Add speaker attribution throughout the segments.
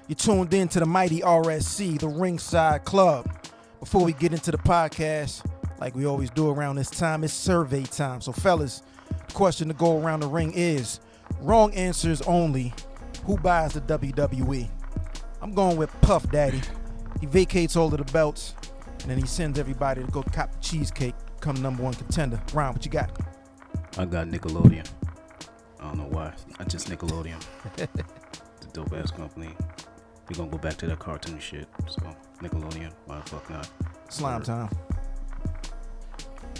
Speaker 1: You're tuned in to the mighty RSC, the Ringside Club. Before we get into the podcast, like we always do around this time, it's survey time. So fellas, the question to go around the ring is, wrong answers only, who buys the WWE? I'm going with Puff Daddy. He vacates all of the belts, and then he sends everybody to go cop the cheesecake, become number one contender. Ron, what you got?
Speaker 2: I got Nickelodeon. I don't know why. I just Nickelodeon. It's a dope ass company. We're gonna go back to that cartoon shit. So Nickelodeon, why the fuck not?
Speaker 1: Slime time.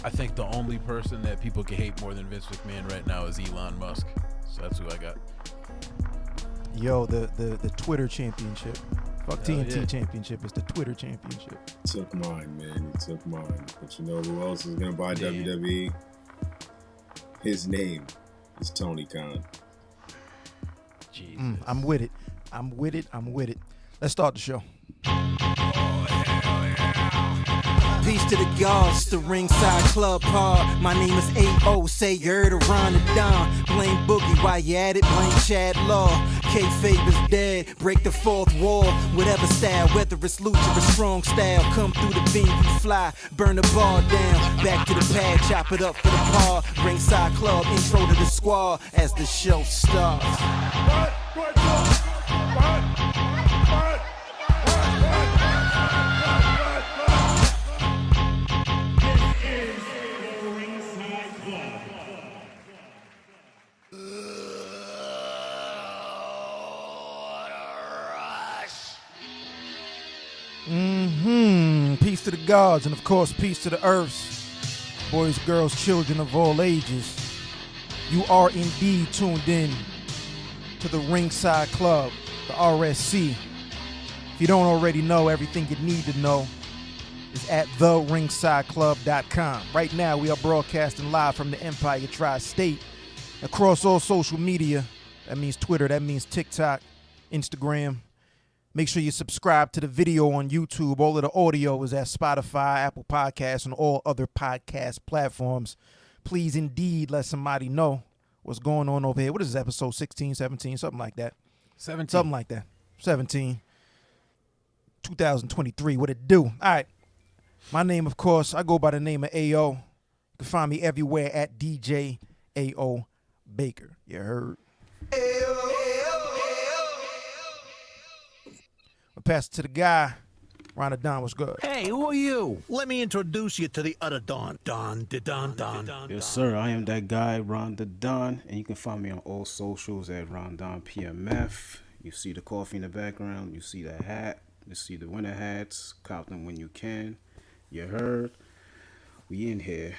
Speaker 3: I think the only person that people can hate more than Vince McMahon right now is Elon Musk. So that's who I got.
Speaker 1: Yo, the Twitter championship. Fuck TNT
Speaker 3: yeah.
Speaker 1: championship. It's the Twitter championship.
Speaker 4: Took mine, man. He took mine. But you know who else is gonna buy WWE? His name is Tony Khan.
Speaker 3: Jesus.
Speaker 1: I'm with it. I'm with it. Let's start the show. Peace to the gods, the Ringside Club pod. My name is A.O. Say you heard around the Don. Blame Boogie while you at it, blame Chad Law. Kayfabe is dead, break the fourth wall. Whatever style, whether it's lucha or strong style. Come through the beam, you fly, burn the bar down. Back to the pad, chop it up for the par. Ringside Club, intro to the squad as the show starts. Peace to the gods, and of course, peace to the earths. Boys, girls, children of all ages. You are indeed tuned in to the Ringside Club, the RSC. If you don't already know, everything you need to know is at therinsideclub.com. Right now, we are broadcasting live from the Empire Tri-State across all social media. That means Twitter, that means TikTok, Instagram. Make sure you subscribe to the video on YouTube. All of the audio is at Spotify, Apple Podcasts, and all other podcast platforms. Please indeed let somebody know what's going on over here. What is this, episode 16, 17, something like that?
Speaker 3: 17.
Speaker 1: Something like that. 17. 2023. What it do? All right. My name, of course, I go by the name of A.O. You can find me everywhere at DJ A.O. Baker. You heard? I'll pass it to the guy. Ron Don, what's good?
Speaker 5: Hey, who are you? Let me introduce you to the other Don. Don.
Speaker 2: Yes, sir. I am that guy, Ron the Don, and you can find me on all socials at Ron Don PMF. You see the coffee in the background. You see the hat. You see the winter hats. Cop them when you can. You heard? We in here.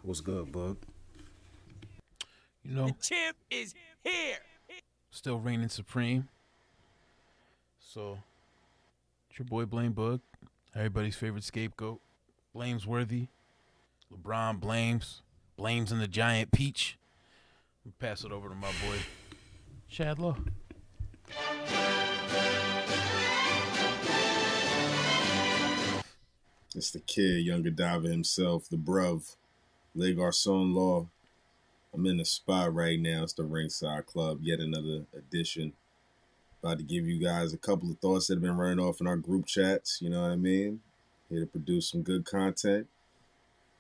Speaker 2: What's good, Bug?
Speaker 3: You know,
Speaker 5: The champ is here.
Speaker 3: still reigning supreme. So, it's your boy Blame Bug, everybody's favorite scapegoat. Blame's worthy. LeBron blames. Blames in the giant peach. I'll pass it over to my boy, Chad Law.
Speaker 4: It's the kid, Young Godiva himself, the bruv, Le Garçon Law. I'm in the spot right now. It's the Ringside Club, yet another edition. About to give you guys a couple of thoughts that have been running off in our group chats. You know what I mean? Here to produce some good content.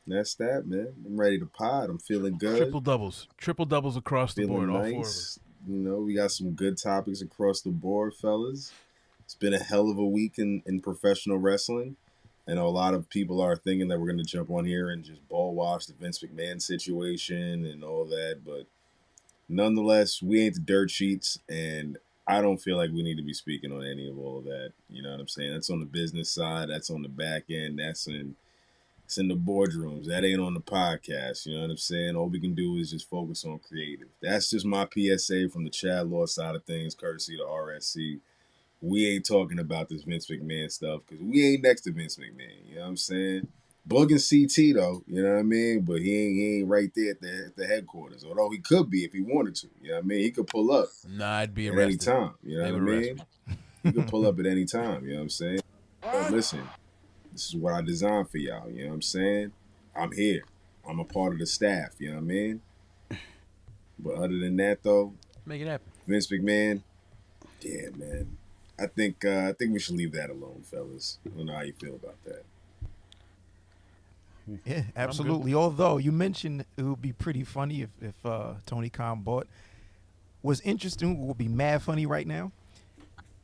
Speaker 4: And that's that, man. I'm ready to pod. I'm feeling good.
Speaker 3: Triple doubles across the board.
Speaker 4: Feeling
Speaker 3: All four of us.
Speaker 4: nice. You know, we got some good topics across the board, fellas. It's been a hell of a week in professional wrestling. I know a lot of people are thinking that we're going to jump on here and just ball wash the Vince McMahon situation and all that. But nonetheless, we ain't the dirt sheets, and I don't feel like we need to be speaking on any of all of that. You know what I'm saying? That's on the business side. That's on the back end. It's in the boardrooms. That ain't on the podcast. You know what I'm saying? All we can do is just focus on creative. That's just my PSA from the Chad Law side of things, courtesy to RSC. We ain't talking about this Vince McMahon stuff because we ain't next to Vince McMahon. You know what I'm saying? Bug and CT though, you know what I mean? But he ain't right there at the headquarters. Although he could be if he wanted to. You know what I mean? He could pull up.
Speaker 3: Nah, I'd be
Speaker 4: at
Speaker 3: arrested.
Speaker 4: any time. You know what I mean? He could pull up at any time. You know what I'm saying? But listen, this is what I designed for y'all. You know what I'm saying? I'm here. I'm a part of the staff. You know what I mean? But other than that though,
Speaker 3: Make it happen.
Speaker 4: Vince McMahon, yeah, man. I think we should leave that alone, fellas. I don't know how you feel about that.
Speaker 1: Yeah, absolutely. Although you mentioned it would be pretty funny if Tony Khan bought. What's interesting will be mad funny right now.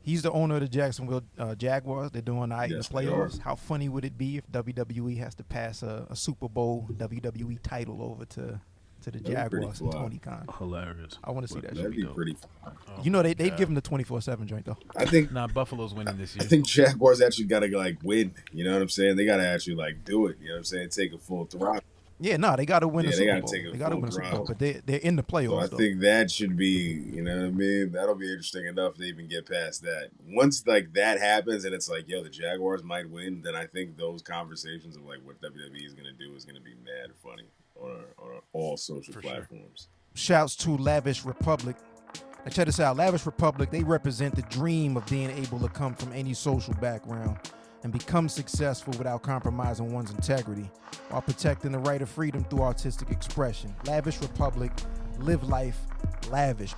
Speaker 1: He's the owner of the Jacksonville Jaguars. They're doing all right in the
Speaker 4: Yes, they
Speaker 1: playoffs.
Speaker 4: are.
Speaker 1: How funny would it be if WWE has to pass a Super Bowl WWE title over to the
Speaker 4: That'd be pretty
Speaker 1: Jaguars and
Speaker 4: fly.
Speaker 1: Tony Khan?
Speaker 2: Hilarious.
Speaker 1: I want to see that.
Speaker 4: That'd
Speaker 1: Shit.
Speaker 4: be
Speaker 2: dope.
Speaker 4: pretty fun.
Speaker 1: You know they'd
Speaker 3: God.
Speaker 1: give him the 24/7 joint though.
Speaker 4: I think
Speaker 3: Nah, Buffalo's winning this
Speaker 4: I
Speaker 3: year.
Speaker 4: think Jaguars actually got to like win. You know what I'm saying? They got to actually like do it. You know what I'm saying? Take a full throttle.
Speaker 1: Yeah, no, they got to win
Speaker 4: Yeah,
Speaker 1: a
Speaker 4: they
Speaker 1: Super
Speaker 4: gotta
Speaker 1: Bowl.
Speaker 4: take a
Speaker 1: They got to
Speaker 4: full
Speaker 1: win a Super Bowl,
Speaker 4: throttle.
Speaker 1: but they're in the
Speaker 4: So I
Speaker 1: playoffs though.
Speaker 4: think that should be, you know what I mean? That'll be interesting enough to even get past that. Once like that happens and it's like, yo, the Jaguars might win, then I think those conversations of like what WWE is gonna do is gonna be mad funny on all social
Speaker 3: For sure.
Speaker 4: platforms.
Speaker 1: Shouts to Lavish Republic. Now check this out. Lavish Republic, they represent the dream of being able to come from any social background and become successful without compromising one's integrity while protecting the right of freedom through artistic expression. Lavish Republic, live life lavish.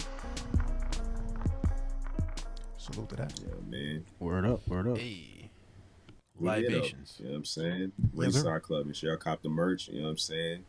Speaker 1: Salute to that.
Speaker 4: Yeah, man.
Speaker 2: Word up, word up.
Speaker 3: Hey,
Speaker 4: Hit it up,
Speaker 3: libations.
Speaker 4: You know what I'm saying?
Speaker 1: Yes, sir.
Speaker 4: Ringside Club. Make sure y'all cop the merch. You know what I'm saying?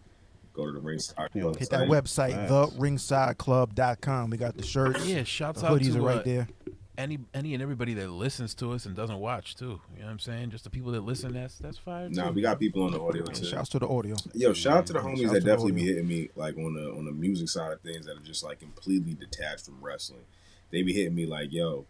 Speaker 4: Go to the Ringside
Speaker 2: Yo,
Speaker 4: Club.
Speaker 1: Hit that
Speaker 4: site.
Speaker 1: website,
Speaker 2: Facts.
Speaker 1: therinsideclub.com. We got the shirts.
Speaker 3: Yeah, shouts
Speaker 1: The
Speaker 3: out
Speaker 1: hoodies
Speaker 3: to
Speaker 1: are right there.
Speaker 3: any and everybody that listens to us and doesn't watch too. You know what I'm saying? Just the people that listen, that's fire.
Speaker 4: Nah,
Speaker 3: too.
Speaker 4: we got people on the audio
Speaker 1: And
Speaker 4: too.
Speaker 1: shouts to the audio.
Speaker 4: Yo, shout out to the homies
Speaker 1: Shouts
Speaker 4: that
Speaker 1: to the
Speaker 4: definitely be
Speaker 1: audio.
Speaker 4: hitting me like on the music side of things that are just like completely detached from wrestling. They be hitting me like, yo,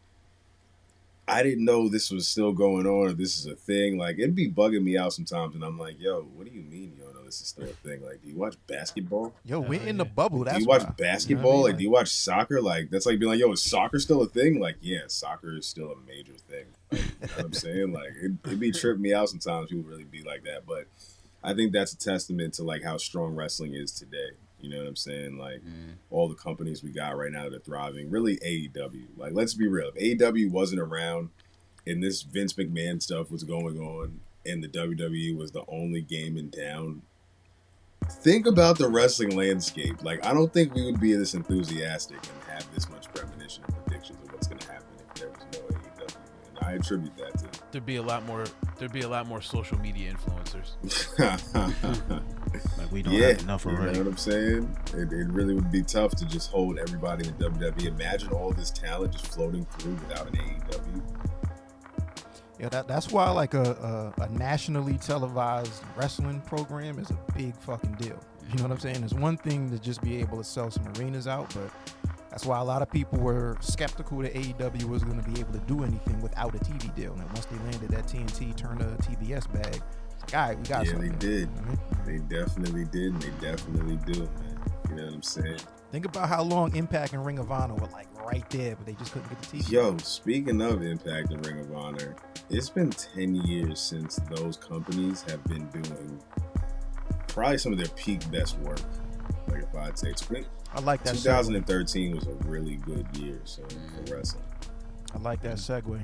Speaker 4: I didn't know this was still going on or this is a thing. Like it'd be bugging me out sometimes and I'm like, yo, what do you mean you don't know this is still a thing? Like, do you watch basketball?
Speaker 1: Yo, we're in the bubble. That's
Speaker 4: Do you watch
Speaker 1: why.
Speaker 4: basketball?
Speaker 1: You know what I mean?
Speaker 4: Like, do you watch soccer? Like, that's like being like, yo, is soccer still a thing? Like, yeah, soccer is still a major thing. Like, you know what I'm saying? Like, it'd be tripping me out sometimes. People really be like that. But I think that's a testament to, like, how strong wrestling is today. You know what I'm saying? Like, all the companies we got right now that are thriving. Really, AEW. Like, let's be real. If AEW wasn't around and this Vince McMahon stuff was going on and the WWE was the only game in town, think about the wrestling landscape. Like, I don't think we would be this enthusiastic and have this much premonition and predictions of what's going to happen if there was no AEW. And I attribute that to
Speaker 3: There'd be a lot more social media influencers.
Speaker 2: Like we don't
Speaker 4: yeah,
Speaker 2: have enough
Speaker 4: you know
Speaker 2: already.
Speaker 4: what I'm saying? It really would be tough to just hold everybody in WWE. Imagine all this talent just floating through without an AEW.
Speaker 1: Yeah, that's why like a nationally televised wrestling program is a big fucking deal. You know what I'm saying? It's one thing to just be able to sell some arenas out, but that's why a lot of people were skeptical that AEW was going to be able to do anything without a TV deal. And once they landed that TNT Turner TBS bag, it's like, all right, we got
Speaker 4: Yeah,
Speaker 1: something.
Speaker 4: they did.
Speaker 1: You know what I mean?
Speaker 4: They definitely did, and they definitely do, man. You know what I'm saying?
Speaker 1: Think about how long Impact and Ring of Honor were like right there, but they just couldn't get the TV.
Speaker 4: Yo, speaking of Impact and Ring of Honor, it's been 10 years since those companies have been doing probably some of their peak best work. Like if I'd say
Speaker 1: I like that.
Speaker 4: 2013 was a really good year for wrestling.
Speaker 1: I like that segue.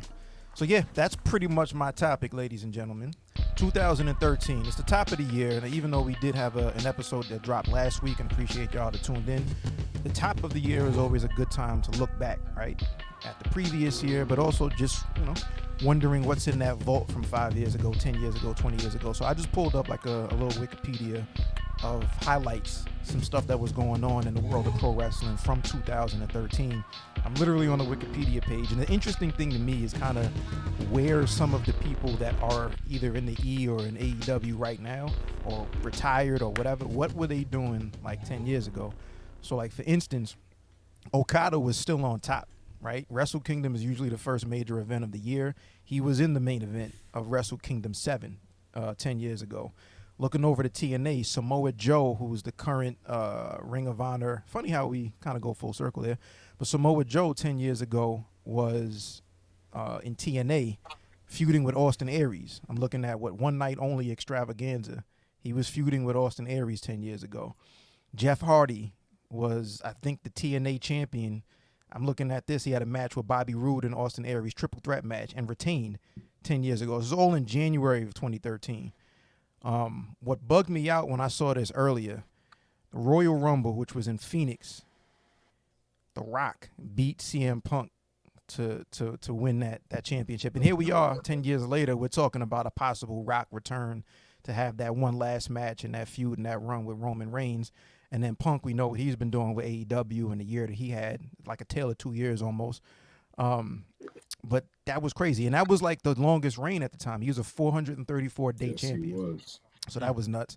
Speaker 1: So yeah, that's pretty much my topic, ladies and gentlemen. 2013. It's the top of the year, and even though we did have an episode that dropped last week, and appreciate y'all that tuned in, the top of the year is always a good time to look back, right, at the previous year, but also just, you know, wondering what's in that vault from 5 years ago, 10 years ago, 20 years ago. So I just pulled up like a little Wikipedia of highlights, some stuff that was going on in the world of pro wrestling from 2013. I'm literally on the Wikipedia page, and the interesting thing to me is kind of where some of the people that are either in the E or in AEW right now, or retired or whatever, what were they doing like 10 years ago? So like for instance, Okada was still on top, right? Wrestle Kingdom is usually the first major event of the year. He was in the main event of Wrestle Kingdom 7 10 years ago. Looking over to TNA, Samoa Joe, who is the current Ring of Honor. Funny how we kind of go full circle there. But Samoa Joe 10 years ago was in TNA feuding with Austin Aries. I'm looking at One Night Only Extravaganza. He was feuding with Austin Aries 10 years ago. Jeff Hardy was, I think, the TNA champion. I'm looking at this. He had a match with Bobby Roode and Austin Aries, triple threat match, and retained 10 years ago. This is all in January of 2013. What bugged me out when I saw this earlier, the Royal Rumble, which was in Phoenix, The Rock beat CM Punk to win that championship. And here we are 10 years later, we're talking about a possible Rock return to have that one last match and that feud and that run with Roman Reigns. And then Punk, we know what he's been doing with AEW in the year that he had, like a tale of 2 years almost. But that was crazy. And that was like the longest reign at the time. He was a 434-day champion.
Speaker 4: He was.
Speaker 1: So that was nuts.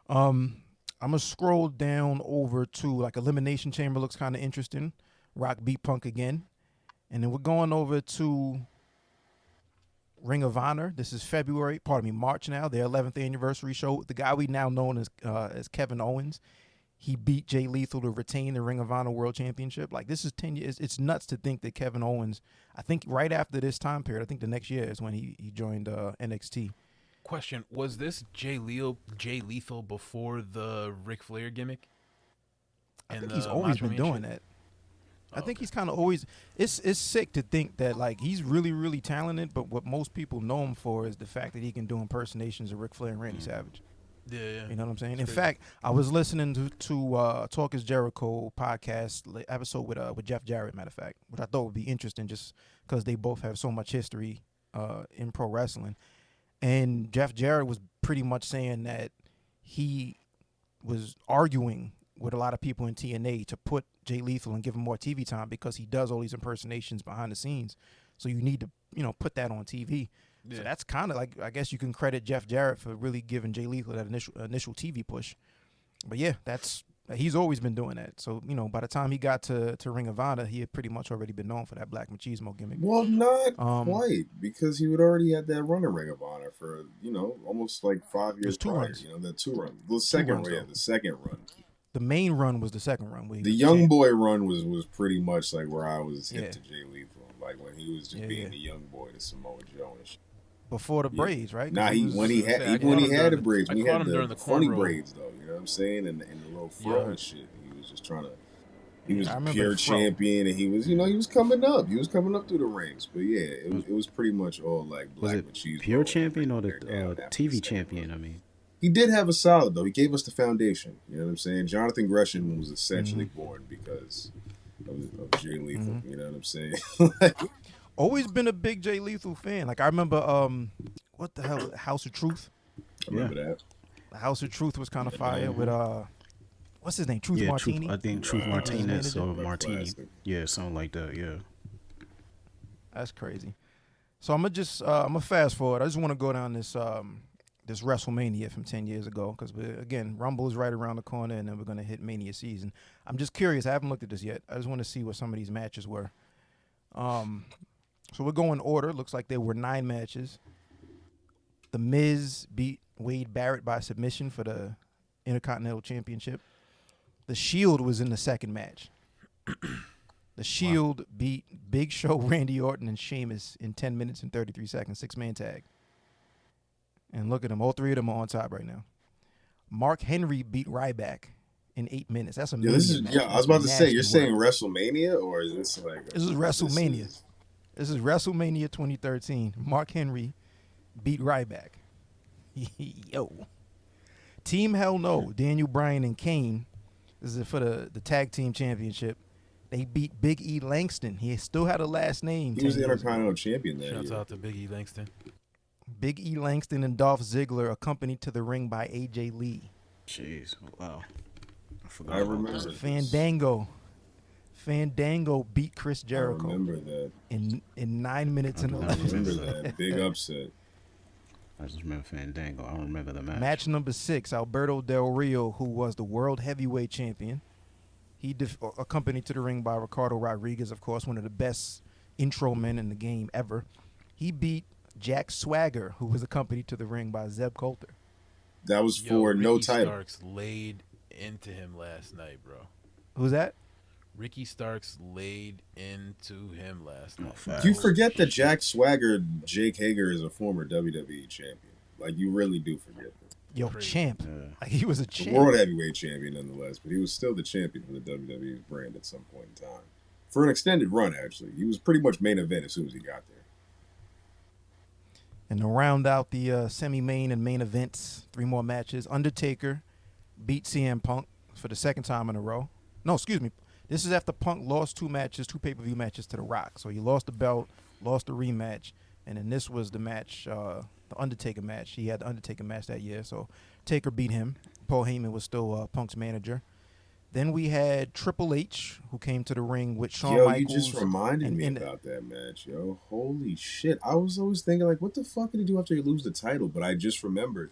Speaker 1: I'm going to scroll down over to like Elimination Chamber looks kind of interesting. Rock beat Punk again. And then we're going over to Ring of Honor. This is March now, their 11th anniversary show. The guy we now know as Kevin Owens. He beat Jay Lethal to retain the Ring of Honor World Championship. Like, this is 10 years. It's nuts to think that Kevin Owens, I think right after this time period, I think the next year is when he joined NXT.
Speaker 3: Question: was this Jay Lethal before the Ric Flair gimmick?
Speaker 1: I think he's always been doing that. I think he's kind of always. It's sick to think that like he's really really talented, but what most people know him for is the fact that he can do impersonations of Ric Flair and Randy Savage.
Speaker 3: Yeah.
Speaker 1: You know what I'm saying? In fact, I was listening to Talk Is Jericho podcast episode with Jeff Jarrett, matter of fact, which I thought would be interesting just because they both have so much history in pro wrestling. And Jeff Jarrett was pretty much saying that he was arguing with a lot of people in TNA to put Jay Lethal and give him more TV time because he does all these impersonations behind the scenes. So you need to, put that on TV. Yeah. So that's kind of like, I guess you can credit Jeff Jarrett for really giving Jay Lethal that initial TV push. But yeah, he's always been doing that. So, by the time he got to Ring of Honor, he had pretty much already been known for that Black Machismo gimmick.
Speaker 4: Well, not quite, because he would already had that run in Ring of Honor for, almost like 5 years prior.
Speaker 1: Runs.
Speaker 4: The 2 run. The second run.
Speaker 1: The main run was the second run.
Speaker 4: The young boy run was pretty much like where I was hip to Jay Lethal. Like when he was just being the young boy to Samoa Joe and shit.
Speaker 1: Before the braids, right?
Speaker 4: Nah, when he had the braids, when he had the funny braids though, you know what I'm saying, and the little fro and shit. He was just trying to. He was pure champion, and he was, he was coming up. He was coming up through the ranks. But yeah, it was pretty much all like Black Machismo.
Speaker 2: Pure champion or the TV champion? I mean,
Speaker 4: he did have a solid though. He gave us the foundation. You know what I'm saying? Jonathan Gresham was essentially born because of Jay Lethal. You know what I'm saying?
Speaker 1: Always been a big Jay Lethal fan. Like I remember, what the hell, House of Truth.
Speaker 4: I remember that.
Speaker 1: The House of Truth was kind of fire with what's his name? Truth Martini.
Speaker 2: I think Truth Martinez or Martini. Yeah, something like that. Yeah.
Speaker 1: That's crazy. So I'm gonna fast forward. I just want to go down this this WrestleMania from 10 years ago because again, Rumble is right around the corner, and then we're gonna hit Mania season. I'm just curious. I haven't looked at this yet. I just want to see what some of these matches were. So we're going order. Looks like there were 9 matches. The Miz beat Wade Barrett by submission for the Intercontinental Championship. The Shield was in the second match. The Shield beat Big Show, Randy Orton, and Sheamus in 10 minutes and 33 seconds, 6-man tag. And look at them. All 3 of them are on top right now. Mark Henry beat Ryback in 8 minutes. That's amazing.
Speaker 4: I was about to say, you're saying WrestleMania, or is this like...
Speaker 1: This is WrestleMania. This is WrestleMania 2013. Mark Henry beat Ryback. Yo. Team Hell No, Daniel Bryan and Kane. This is for the tag team championship. They beat Big E Langston. He still had a last name.
Speaker 4: He was the Intercontinental Champion that
Speaker 3: Shouts
Speaker 4: year.
Speaker 3: out to Big E Langston.
Speaker 1: Big E Langston and Dolph Ziggler accompanied to the ring by AJ Lee.
Speaker 2: Jeez, wow.
Speaker 4: I remember
Speaker 1: Fandango beat Chris Jericho.
Speaker 4: I remember that.
Speaker 1: In 9 minutes and 11 seconds.
Speaker 4: I remember that. Big upset.
Speaker 2: I just remember Fandango. I don't remember the match.
Speaker 1: Match number 6, Alberto Del Rio, who was the world heavyweight champion. He accompanied to the ring by Ricardo Rodriguez, of course, one of the best intro men in the game ever. He beat Jack Swagger, who was accompanied to the ring by Zeb Coulter.
Speaker 4: That was for no
Speaker 3: Ricky
Speaker 4: title.
Speaker 3: Starks laid into him last night, bro.
Speaker 1: Who's that?
Speaker 3: Ricky Starks laid into him last night.
Speaker 4: You forget that Jack Swagger, Jake Hager, is a former WWE champion. Like, you really do forget that.
Speaker 1: Yo, champ. Like, he was a champ.
Speaker 4: World heavyweight champion, nonetheless, but he was still the champion for the WWE brand at some point in time. For an extended run, actually. He was pretty much main event as soon as he got there.
Speaker 1: And to round out the semi-main and main events, 3 more matches, Undertaker beat CM Punk for the second time in a row. No, excuse me. This is after Punk lost two pay-per-view matches to The Rock. So he lost the belt, lost the rematch, and then this was the match, the Undertaker match. He had the Undertaker match that year, so Taker beat him. Paul Heyman was still Punk's manager. Then we had Triple H, who came to the ring with Shawn Michaels.
Speaker 4: You just reminded me about that match, yo. Holy shit. I was always thinking, like, what the fuck did he do after he lose the title? But I just remembered.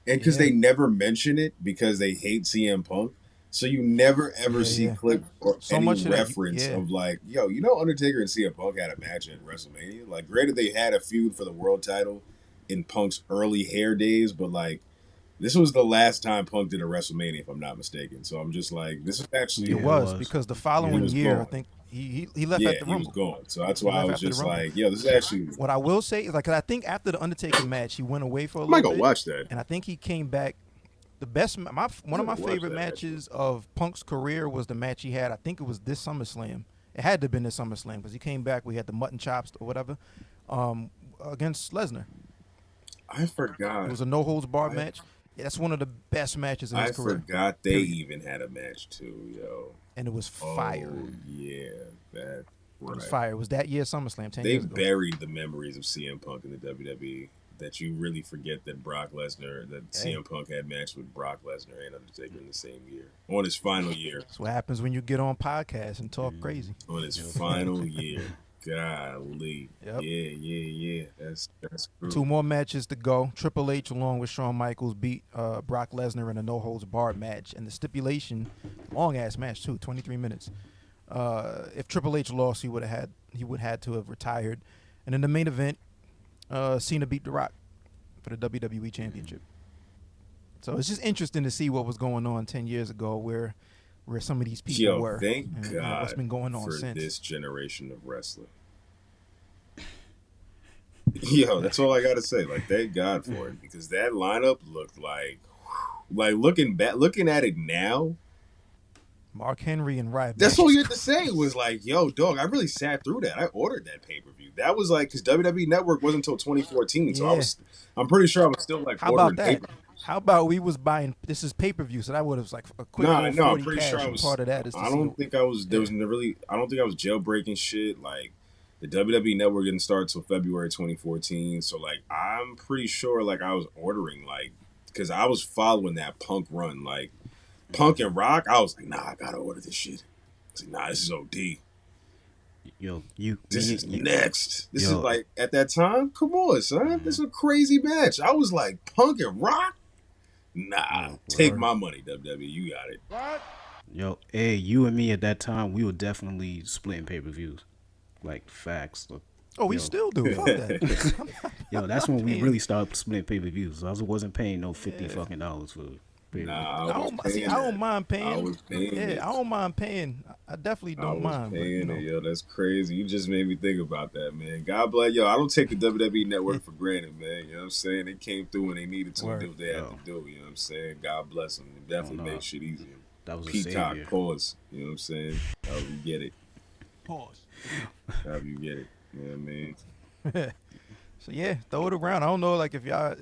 Speaker 4: And because they never mention it because they hate CM Punk. So you never ever see clip or any reference of like, yo, you know Undertaker and CM Punk had a match at WrestleMania? Like, granted, they had a feud for the world title in Punk's early hair days, but like, this was the last time Punk did a WrestleMania, if I'm not mistaken. So I'm just like, this is actually...
Speaker 1: It was, because the following year, I think, he left at the Rumble.
Speaker 4: Yeah, he was gone. So that's why I was just like, yo, this is actually...
Speaker 1: What I will say is, like, 'cause I think after the Undertaker match, he went away for a little bit.
Speaker 4: I might go watch that.
Speaker 1: And I think he came back. The best, one of my favorite matches of Punk's career was the match he had. I think it was this SummerSlam. It had to have been this SummerSlam because he came back. We had the mutton chops or whatever against Lesnar.
Speaker 4: I forgot.
Speaker 1: It was a no holds barred match. Yeah, that's one of the best matches in his career.
Speaker 4: I forgot they even had a match too, yo.
Speaker 1: And it was fire.
Speaker 4: Oh, yeah, that.
Speaker 1: Right. It was fire. It was that year SummerSlam. 10
Speaker 4: they
Speaker 1: years ago.
Speaker 4: buried the memories of CM Punk in the WWE. That you really forget that CM Punk had matched with Brock Lesnar and Undertaker in the same year. On his final year.
Speaker 1: That's what happens when you get on podcasts and talk crazy.
Speaker 4: On his final year. Golly. Yep. Yeah. That's true.
Speaker 1: 2 more matches to go. Triple H along with Shawn Michaels beat Brock Lesnar in a no-holds-barred match. And the stipulation, long-ass match too, 23 minutes. If Triple H lost, he would have had to have retired. And in the main event, Cena beat The Rock for the WWE Championship. So it's just interesting to see what was going on 10 years ago, where some of these people were.
Speaker 4: Thank God
Speaker 1: what's been going on
Speaker 4: for
Speaker 1: since.
Speaker 4: This generation of wrestling. Yo, that's all I gotta say. Like, thank God for it, because that lineup looked like looking at it now.
Speaker 1: Mark Henry and Ryback.
Speaker 4: That's all you had to say was like, yo, dog, I really sat through that. I ordered that pay-per-view. That was like, because WWE Network wasn't until 2014, so I'm pretty sure I was still like ordering pay-per-view.
Speaker 1: How about we was buying, this is pay-per-view, so that would have like a quick
Speaker 4: I'm pretty
Speaker 1: cash,
Speaker 4: sure I was,
Speaker 1: part of that is
Speaker 4: I don't think I was jailbreaking shit. Like, the WWE Network didn't start until February 2014, so like, I'm pretty sure like I was ordering, like, because I was following that Punk run, like, Punk and Rock, I was like, nah, I gotta order this shit. I was like, nah, this is OD. This is next. This is like, at that time, come on, son. This is a crazy match. I was like, Punk and Rock? Nah, take my money, WWE. You got it.
Speaker 2: What? Yo, hey, you and me at that time, we were definitely splitting pay-per-views. Like, facts.
Speaker 1: We still do. Fuck that.
Speaker 2: Yo, that's when we really started splitting pay-per-views. I wasn't paying no $50 fucking for
Speaker 4: Nah,
Speaker 1: I don't mind paying.
Speaker 4: I was paying.
Speaker 1: I don't mind paying. I definitely don't mind.
Speaker 4: Paying it, yo, that's crazy. You just made me think about that, man. God bless, yo. I don't take the WWE Network for granted, man. You know what I'm saying? They came through when they needed to do what they had to do. You know what I'm saying? God bless them. They definitely made shit easier.
Speaker 2: That was
Speaker 4: Peacock,
Speaker 2: a savior.
Speaker 4: pause. You know what I'm saying? How you get it?
Speaker 3: Pause.
Speaker 4: How you get it? You know what I mean?
Speaker 1: So yeah, throw it around. I don't know, like if y'all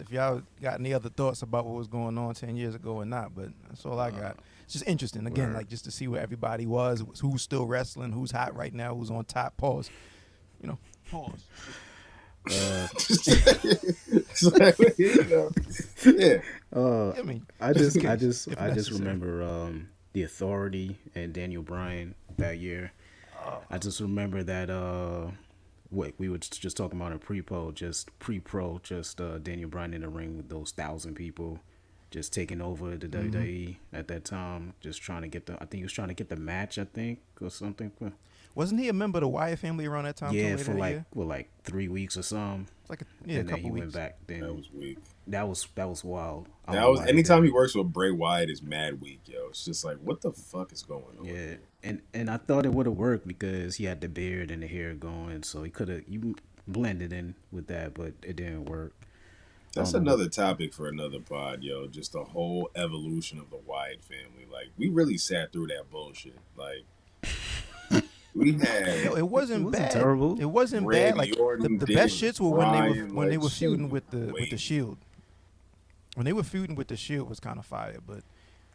Speaker 1: got any other thoughts about what was going on 10 years ago or not, but that's all I got. It's just interesting, again, like just to see where everybody was, who's still wrestling, who's hot right now, who's on top. Pause. You know.
Speaker 3: Pause.
Speaker 4: Yeah.
Speaker 2: I just remember the Authority and Daniel Bryan that year. I just remember that we were just talking about in pre-pro, Daniel Bryan in the ring with those 1,000 people, just taking over the WWE at that time, just trying to get I think he was trying to get the match, or something.
Speaker 1: Wasn't he a member of the Wyatt family around that time?
Speaker 2: Yeah, for like 3 weeks or something.
Speaker 1: Like
Speaker 2: a
Speaker 1: couple
Speaker 2: then he
Speaker 1: weeks.
Speaker 2: went back. Then
Speaker 4: that was weak.
Speaker 2: That was wild.
Speaker 4: That was anytime he works with Bray Wyatt is mad weak, yo. It's just like, what the fuck is going on?
Speaker 2: Yeah, and I thought it would have worked because he had the beard and the hair going, so you blended in with that, but it didn't work.
Speaker 4: That's another topic for another pod, yo. Just the whole evolution of the Wyatt family. Like, we really sat through that bullshit. Like, we had.
Speaker 1: It wasn't bad.
Speaker 2: Terrible.
Speaker 1: It wasn't bad. Like the best shits were when they were feuding with the Shield. When they were feuding with the Shield was kind of fire, but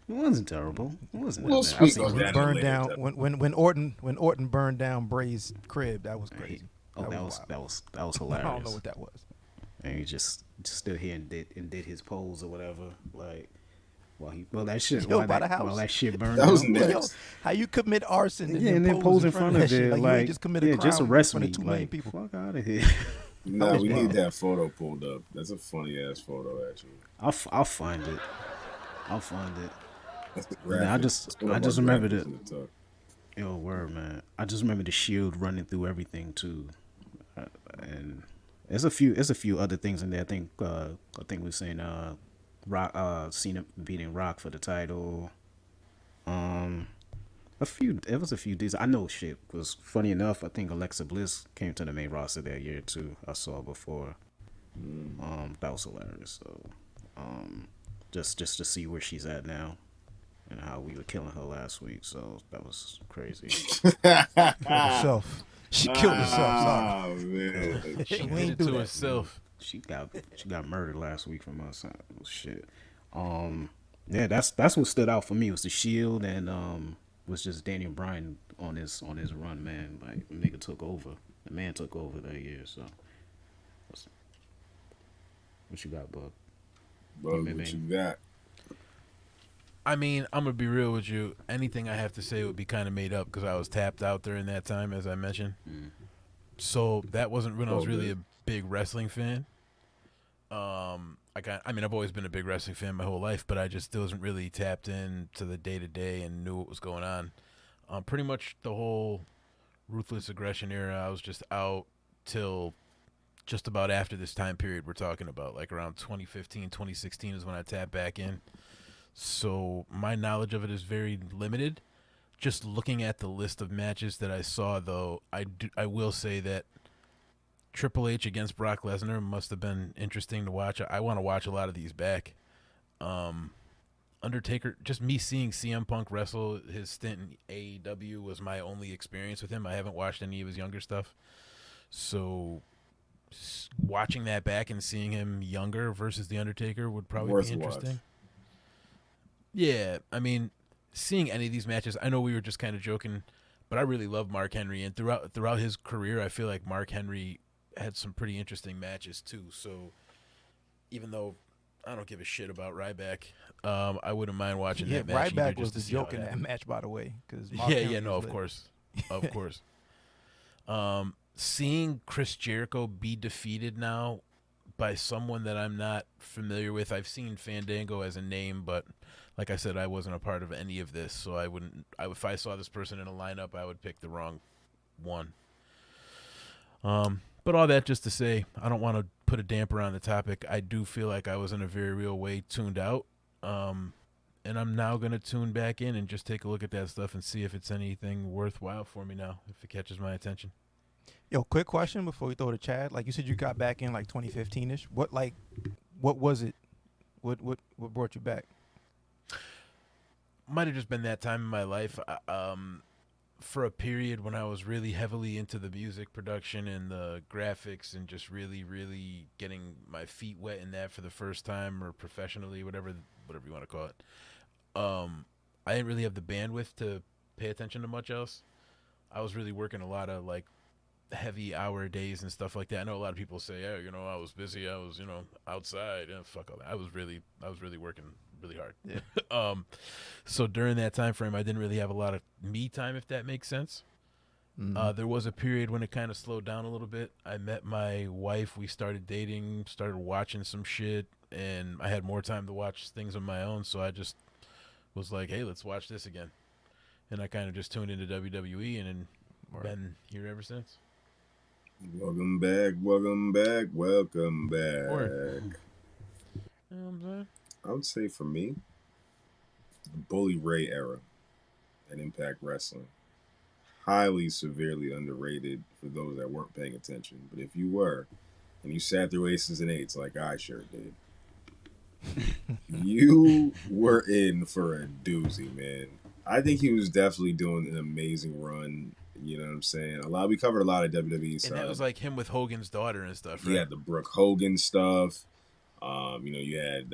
Speaker 2: It wasn't terrible. It wasn't
Speaker 4: Will
Speaker 2: that bad. I've
Speaker 4: Smith
Speaker 2: seen
Speaker 4: goes
Speaker 1: When he
Speaker 4: down
Speaker 2: worse.
Speaker 4: in
Speaker 1: burned
Speaker 4: later
Speaker 1: down
Speaker 4: time.
Speaker 1: when Orton burned down Bray's crib, that was crazy.
Speaker 2: Oh, that was
Speaker 1: wild.
Speaker 2: hilarious.
Speaker 1: I don't know what that was.
Speaker 2: And he just stood here and did his pose or whatever. Like, that shit.
Speaker 1: Yo,
Speaker 2: While
Speaker 1: by the
Speaker 2: that,
Speaker 1: house.
Speaker 2: while that shit burned
Speaker 4: That was
Speaker 2: down.
Speaker 4: next.
Speaker 1: Yo, how you commit arson
Speaker 2: And then pose in front of
Speaker 1: that shit?
Speaker 2: it,
Speaker 1: Like, you
Speaker 2: like,
Speaker 1: ain't just commit a crime
Speaker 2: just arrest
Speaker 1: in front
Speaker 2: me,
Speaker 1: of 2 million
Speaker 2: like,
Speaker 1: people.
Speaker 2: fuck out of here.
Speaker 4: Nah, we
Speaker 1: wild.
Speaker 4: need that photo pulled up. That's a funny ass photo, actually.
Speaker 2: I'll find it. I'll find it.
Speaker 4: That's the
Speaker 2: Man,
Speaker 4: graphic.
Speaker 2: I just remember
Speaker 4: the
Speaker 2: the yo word, man. I just remember the Shield running through everything too, and there's a few other things in there. I think we're saying Rock, Cena beating Rock for the title. It was a few days. I know shit was funny enough. I think Alexa Bliss came to the main roster that year too. I saw before. That was hilarious. So, just to see where she's at now, and how we were killing her last week. So that was crazy.
Speaker 1: Herself. She killed herself. Sorry.
Speaker 4: Oh man.
Speaker 3: She
Speaker 1: We
Speaker 3: did
Speaker 1: ain't
Speaker 3: it
Speaker 1: do
Speaker 3: to
Speaker 1: that.
Speaker 3: herself.
Speaker 2: She got murdered last week from us. Shit. Yeah, that's what stood out for me was the Shield and was just Daniel Bryan on his run, man. Like the nigga took over. The man took over that year. So what you got, bud?
Speaker 4: Bro, what you got?
Speaker 3: I mean, I'm gonna be real with you. Anything I have to say would be kind of made up because I was tapped out during that time, as I mentioned. So that wasn't when I was really a big wrestling fan. I've always been a big wrestling fan my whole life, but I just wasn't really tapped in to the day to day and knew what was going on. Pretty much the whole Ruthless Aggression era, I was just out till just about after this time period we're talking about, like around 2015, 2016 is when I tapped back in. So my knowledge of it is very limited. Just looking at the list of matches that I saw, though, I will say that Triple H against Brock Lesnar must have been interesting to watch. I want to watch a lot of these back. Undertaker, just me seeing CM Punk wrestle his stint in AEW was my only experience with him. I haven't watched any of his younger stuff. So watching that back and seeing him younger versus The Undertaker would probably be interesting. Yeah, I mean, seeing any of these matches, I know we were just kind of joking, but I really love Mark Henry, and throughout his career, I feel like Mark Henry had some pretty interesting matches too. So even though I don't give a shit about Ryback, I wouldn't mind watching that match.
Speaker 1: Ryback was the joke in that match, by the way.
Speaker 3: Of course. Seeing Chris Jericho be defeated now by someone that I'm not familiar with. I've seen Fandango as a name, but like I said, I wasn't a part of any of this, so if I saw this person in a lineup, I would pick the wrong one. But all that just to say, I don't want to put a damper on the topic. I do feel like I was in a very real way tuned out, and I'm now going to tune back in and just take a look at that stuff and see if it's anything worthwhile for me now, if it catches my attention.
Speaker 1: Yo, quick question before we throw to Chad. Like you said, you got back in like 2015ish. What was it? What brought you back?
Speaker 3: Might have just been that time in my life. For a period when I was really heavily into the music production and the graphics and just really, really getting my feet wet in that for the first time, or professionally, whatever you want to call it. I didn't really have the bandwidth to pay attention to much else. I was really working a lot of like heavy hour days and stuff like that. I know a lot of people say, "Yeah, I was busy. I was, outside." Yeah, fuck all that. I was really working really hard. Yeah. So during that time frame, I didn't really have a lot of me time, if that makes sense. There was a period when it kind of slowed down a little bit. I met my wife. We started dating, started watching some shit, and I had more time to watch things on my own. So I just was like, "Hey, let's watch this again." And I kind of just tuned into WWE and been here ever since.
Speaker 4: Welcome back. I would say for me, the Bully Ray era at Impact Wrestling. Highly, severely underrated for those that weren't paying attention. But if you were, and you sat through Aces and Eights like I sure did, you were in for a doozy, man. I think he was definitely doing an amazing run. You know what I'm saying? We covered a lot of WWE stuff.
Speaker 3: And that was like him with Hogan's daughter and stuff, right?
Speaker 4: He had the Brooke Hogan stuff. You had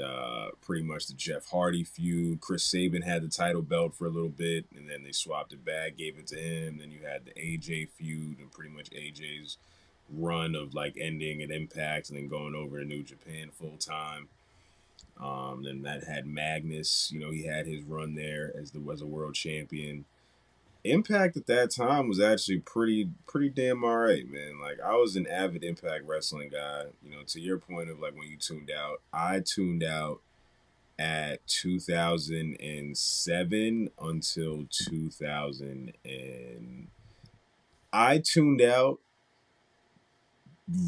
Speaker 4: pretty much the Jeff Hardy feud. Chris Sabin had the title belt for a little bit, and then they swapped it back, gave it to him. Then you had the AJ feud, and pretty much AJ's run of like ending at Impact and then going over to New Japan full time. Then that had Magnus. He had his run there as a world champion. Impact at that time was actually pretty damn alright, man. Like, I was an avid Impact wrestling guy. To your point of like when you tuned out, I tuned out at 2007 until 2000 and I tuned out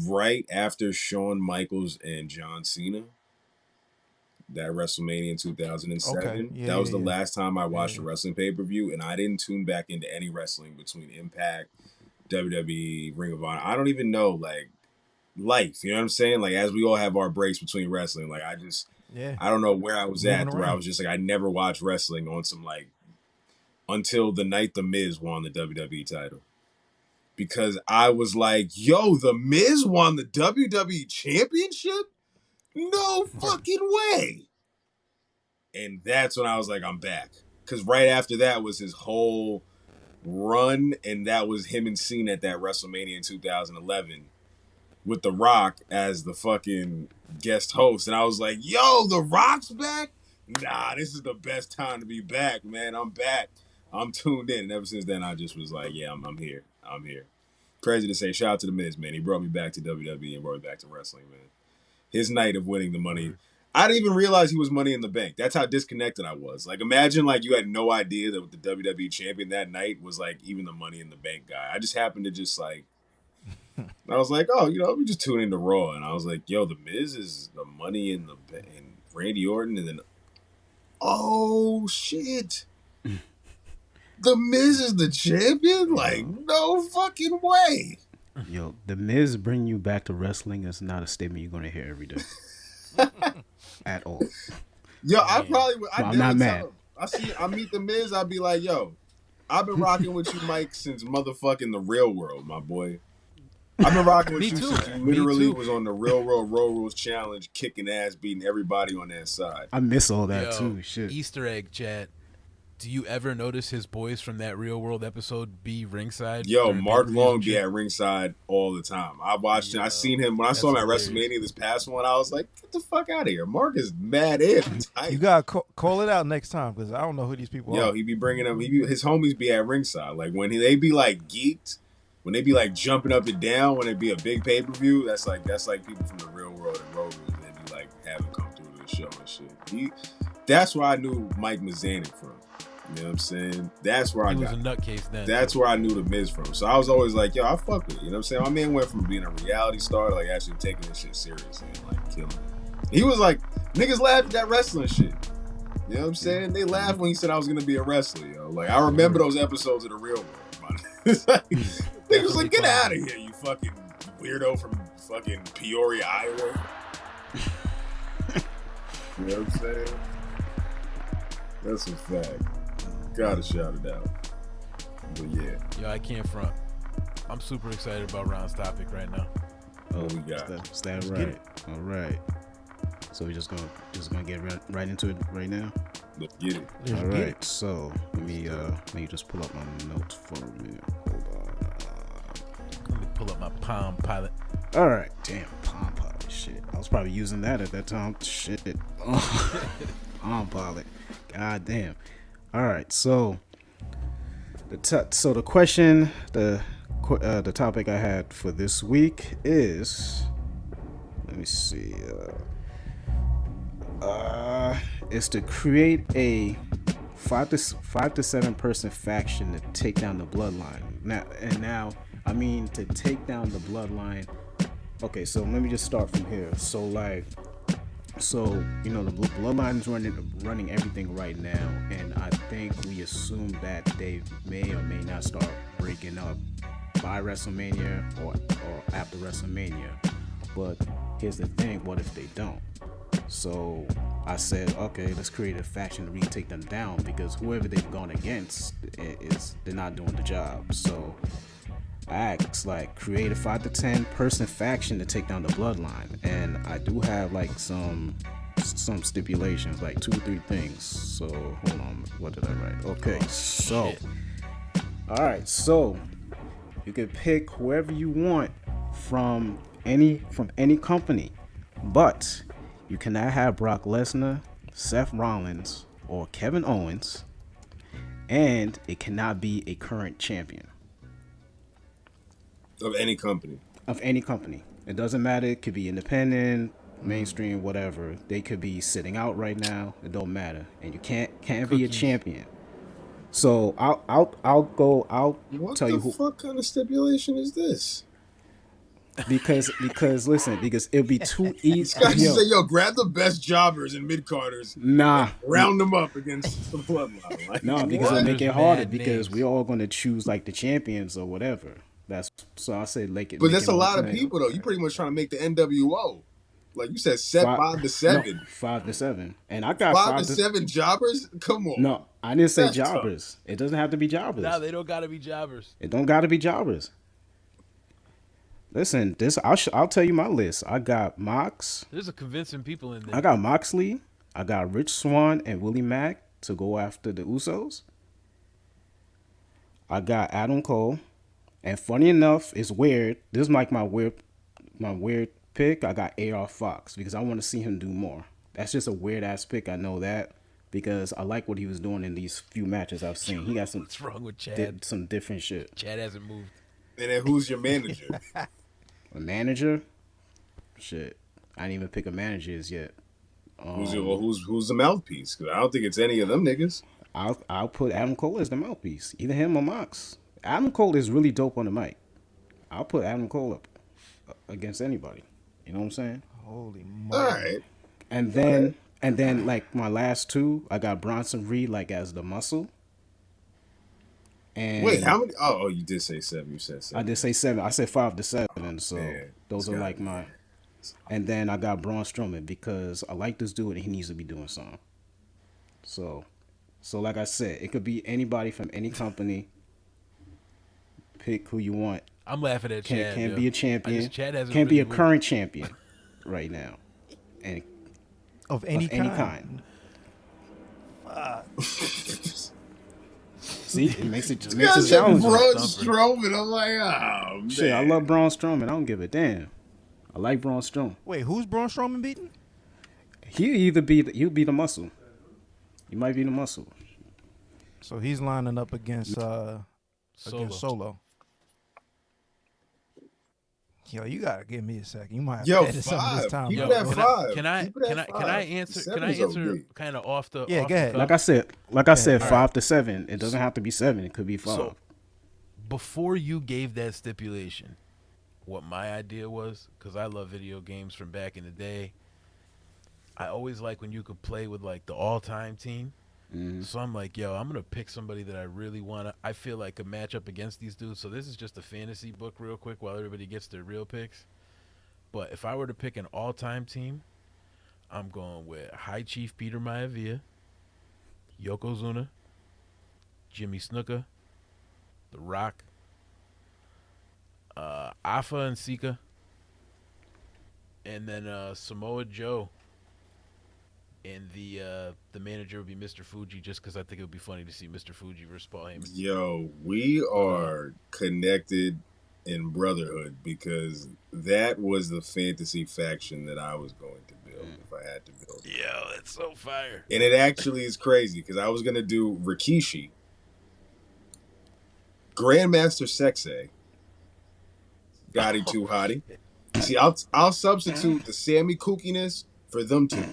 Speaker 4: right after Shawn Michaels and John Cena. That WrestleMania in 2007.
Speaker 1: Okay. Yeah,
Speaker 4: that was
Speaker 1: yeah,
Speaker 4: the
Speaker 1: yeah.
Speaker 4: last time I watched a wrestling pay-per-view, and I didn't tune back into any wrestling between Impact, WWE, Ring of Honor. I don't even know, like, life. You know what I'm saying? Like, as we all have our breaks between wrestling, like, I don't know where I was
Speaker 1: Moving
Speaker 4: at, where I
Speaker 1: around.
Speaker 4: was just like, I never watched wrestling on some, like, until the night The Miz won the WWE title. Because I was like, yo, The Miz won the WWE Championship? No fucking way. And that's when I was like, I'm back. Because right after that was his whole run, and that was him and Cena at that WrestleMania in 2011 with The Rock as the fucking guest host. And I was like, yo, The Rock's back? Nah, this is the best time to be back, man. I'm back. I'm tuned in. And ever since then, I just was like, yeah, I'm here. I'm here. Crazy to say. Shout out to The Miz, man. He brought me back to WWE and brought me back to wrestling, man. His night of winning the money. I didn't even realize he was Money in the Bank. That's how disconnected I was. Like, imagine like you had no idea that the WWE champion that night was like even the Money in the Bank guy. I just happened to just like, I was like, oh, let me just tune into Raw, and I was like, yo, The Miz is the Money in the Bank, and Randy Orton, and then, oh shit, The Miz is the champion? Like, no fucking way.
Speaker 2: Yo, The Miz bring you back to wrestling is not a statement you're gonna hear every day. At all.
Speaker 4: Yo, I probably would.
Speaker 2: Well, I'm not mad.
Speaker 4: I meet The Miz, I'd be like, yo, I've been rocking with you, Mike, since motherfucking the Real World, my boy. I've been rocking with
Speaker 3: Me
Speaker 4: you
Speaker 3: too.
Speaker 4: since you
Speaker 3: Me
Speaker 4: literally
Speaker 3: too.
Speaker 4: was on the Real World Road Rules Challenge, kicking ass, beating everybody on that side.
Speaker 2: I miss all that
Speaker 3: Yo,
Speaker 2: too. Shit.
Speaker 3: Easter egg, chat. Do you ever notice his boys from that Real World episode be ringside?
Speaker 4: Yo,
Speaker 3: during
Speaker 4: Mark
Speaker 3: pay-per-views
Speaker 4: Long
Speaker 3: and
Speaker 4: be
Speaker 3: shit?
Speaker 4: at ringside all the time. I watched him. I seen him when I
Speaker 3: that's
Speaker 4: saw him at
Speaker 3: hilarious.
Speaker 4: WrestleMania this past one. I was like, get the fuck out of here. Mark is mad and tight.
Speaker 1: You gotta call it out next time because I don't know who these people
Speaker 4: Yo,
Speaker 1: are.
Speaker 4: he be bringing them. His homies be at ringside. Like when they be like geeked, when they be like jumping up and down, when it be a big pay per view. That's like people from the Real World and Road Rules. They be like having come through to the show and shit. That's where I knew Mike Mazanik from. You know what I'm saying? That's where
Speaker 3: He
Speaker 4: I
Speaker 3: was
Speaker 4: got.
Speaker 3: a nutcase then.
Speaker 4: That's where I knew The Miz from. So I was always like, yo, I fuck with it. You know what I'm saying? My man went from being a reality star to like actually taking this shit seriously and like killing it. He was like, niggas laughed at that wrestling shit. You know what I'm saying? They laughed when he said I was gonna be a wrestler, yo. Like, I remember those episodes of The Real World, man. It's like, niggas like, get out of here, you fucking weirdo from fucking Peoria, Iowa. You know what I'm saying? That's a fact. Gotta shout it out. But yeah,
Speaker 3: Yo, I can't front. I'm super excited about Ron's topic right now.
Speaker 4: what we got?
Speaker 2: Is that right? All right. So we're just gonna get right into it right now.
Speaker 4: Let's get it.
Speaker 2: All right. So let me just pull up my notes for a minute. Hold on.
Speaker 3: Let me pull up my Palm Pilot.
Speaker 2: All right. Damn, Palm Pilot. Shit. I was probably using that at that time. Shit. Palm Pilot. God damn. All right. So the question, the topic I had for this week is, let me see, is to create a 5 to 7 person faction to take down the Bloodline. Now, I mean to take down the Bloodline. Okay, so let me just start from here. So the Bloodline is running everything right now, and I think we assume that they may or may not start breaking up by WrestleMania or after WrestleMania. But here's the thing: what if they don't? So I said, okay, let's create a faction to really take them down, because whoever they've gone against they're not doing the job. So asked, like, create a 5 to 10 person faction to take down the Bloodline, and I do have like some stipulations, like 2 or 3 things. So hold on, what did I write? Okay, so all right, so you can pick whoever you want from any company, but you cannot have Brock Lesnar, Seth Rollins, or Kevin Owens, and it cannot be a current champion
Speaker 4: Of any company.
Speaker 2: of any company. It doesn't matter. It could be independent, mainstream, whatever. They could be sitting out right now. It don't matter, and you can't be a champion. So I'll
Speaker 4: What
Speaker 2: tell
Speaker 4: the
Speaker 2: you who,
Speaker 4: fuck kind of stipulation is this?
Speaker 2: because listen, because it'll be too easy.
Speaker 4: Guys say, yo, grab the best jobbers and mid-carders.
Speaker 2: Nah,
Speaker 4: Round them up against the Bloodline. Like,
Speaker 2: no, because
Speaker 4: what?
Speaker 2: it'll make it
Speaker 3: There's
Speaker 2: harder
Speaker 3: mad
Speaker 2: because
Speaker 3: names.
Speaker 2: we're all going to choose like the champions or whatever. That's so I said like it.
Speaker 4: But
Speaker 2: make
Speaker 4: that's
Speaker 2: it
Speaker 4: a
Speaker 2: more
Speaker 4: lot of
Speaker 2: fair.
Speaker 4: people, though. You pretty much trying to make the NWO. Like you said, set 5 to 7.
Speaker 2: No, 5 to 7, and I got
Speaker 4: 5 to 7 jobbers? Come on.
Speaker 2: No, I didn't say
Speaker 4: That's
Speaker 2: jobbers. It doesn't have to be jobbers.
Speaker 3: Nah, they don't gotta be jobbers.
Speaker 2: It don't got to be jobbers. Listen, I'll tell you my list. I got Mox.
Speaker 3: There's a convincing people in there.
Speaker 2: I got Moxley. I got Rich Swann and Willie Mack to go after the Usos. I got Adam Cole. And funny enough, it's weird. This is like my weird pick. I got AR Fox because I want to see him do more. That's just a weird ass pick. I know that because I like what he was doing in these few matches I've seen. He got some
Speaker 3: What's wrong with Chad?
Speaker 2: some different shit.
Speaker 3: Chad hasn't moved.
Speaker 4: And then who's your manager?
Speaker 2: A manager? Shit. I didn't even pick a manager as yet.
Speaker 4: Who's the mouthpiece? Because I don't think it's any of them niggas.
Speaker 2: I'll put Adam Cole as the mouthpiece. Either him or Mox. Adam Cole is really dope on the mic. I'll put Adam Cole up against anybody. You know what I'm saying?
Speaker 1: Holy
Speaker 4: All
Speaker 1: moly.
Speaker 4: right.
Speaker 2: And then like my last 2, I got Bronson Reed like as the muscle. And
Speaker 4: Wait, how many? Oh, you did say 7. You said 7.
Speaker 2: I did say 7. I said 5 to 7. So
Speaker 4: man.
Speaker 2: those
Speaker 4: It's
Speaker 2: are
Speaker 4: gotta
Speaker 2: like
Speaker 4: be
Speaker 2: my. And then I got Braun Strowman because I like this dude and he needs to be doing something. So like I said, it could be anybody from any company. Pick who you want.
Speaker 3: I'm laughing at Chad.
Speaker 2: Can't
Speaker 3: yo.
Speaker 2: be a champion.
Speaker 3: Chad hasn't
Speaker 2: Can't be a
Speaker 3: really
Speaker 2: current champion right now. And
Speaker 1: Of any kind.
Speaker 2: See, it makes it
Speaker 4: You guys said
Speaker 2: challenging.
Speaker 4: Braun Strowman. I'm like, oh, man.
Speaker 2: Shit, I love Braun Strowman. I don't give a damn. I like Braun Strowman.
Speaker 1: Wait, who's Braun Strowman beating?
Speaker 2: He'll be the muscle. He might be the muscle.
Speaker 1: So he's lining up against
Speaker 3: Solo.
Speaker 1: Solo. Yo, you gotta give me a second. You might have
Speaker 4: Yo,
Speaker 1: to edit some of this
Speaker 4: 5.
Speaker 1: time.
Speaker 4: Keep
Speaker 1: out,
Speaker 4: it at
Speaker 1: bro.
Speaker 4: 5.
Speaker 3: Can I
Speaker 4: Keep it at
Speaker 3: can I
Speaker 4: 5.
Speaker 3: answer? Can
Speaker 4: 7
Speaker 3: I
Speaker 4: is
Speaker 3: answer
Speaker 4: okay.
Speaker 3: kind of off the?
Speaker 1: Yeah,
Speaker 3: off
Speaker 1: go
Speaker 3: the
Speaker 1: ahead.
Speaker 3: cuff?
Speaker 2: Like I said,
Speaker 3: All
Speaker 2: 5 to 7. It doesn't have to be 7. It could be 5.
Speaker 3: So, before you gave that stipulation, what my idea was, because I love video games from back in the day, I always like when you could play with like the all-time team. So I'm like, yo, I'm gonna pick somebody that I really wanna. I feel like a matchup against these dudes. So this is just a fantasy book, real quick, while everybody gets their real picks. But if I were to pick an all-time team, I'm going with High Chief Peter Maivia, Yokozuna, Jimmy Snuka, The Rock, Afa and Sika, and then Samoa Joe. And the manager would be Mr. Fuji, just because I think it would be funny to see Mr. Fuji versus Paul Heyman.
Speaker 4: Yo, we are connected in brotherhood because that was the fantasy faction that I was going to build if I had to build it.
Speaker 3: Yo, that's so fire.
Speaker 4: And it actually is crazy because I was going to do Rikishi, Grandmaster Sexay, Gotti Too Hottie. See, I'll substitute the Sammy kookiness for them two.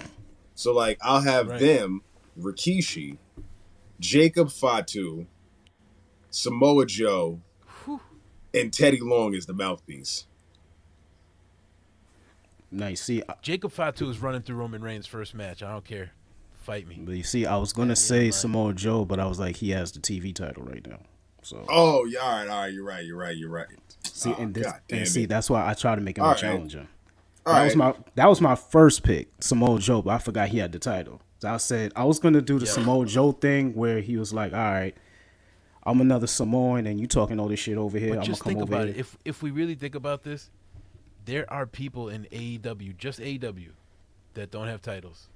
Speaker 4: So, like, I'll have them, Rikishi, Jacob Fatu, Samoa Joe, and Teddy Long as the mouthpiece.
Speaker 2: Nice. See,
Speaker 3: Jacob Fatu is running through Roman Reigns' first match. I don't care. Fight me.
Speaker 2: but you see, I was gonna say Samoa Joe, but I was like, he has the TV title right now. So
Speaker 4: Oh, yeah, all right, you're right.
Speaker 2: see,
Speaker 4: Oh,
Speaker 2: and
Speaker 4: God damn
Speaker 2: see,
Speaker 4: it.
Speaker 2: that's why I try to make him
Speaker 4: All
Speaker 2: a
Speaker 4: right.
Speaker 2: challenger.
Speaker 4: All
Speaker 2: That was my first pick, Samoa Joe, but I forgot he had the title. So I said I was gonna do the Samoa Joe thing where he was like, all right, I'm another Samoan, and you talking all this shit over here.
Speaker 3: But
Speaker 2: I'm
Speaker 3: just
Speaker 2: gonna come
Speaker 3: think
Speaker 2: over
Speaker 3: about
Speaker 2: here.
Speaker 3: it. If we really think about this, there are people in AEW, just AEW, that don't have titles.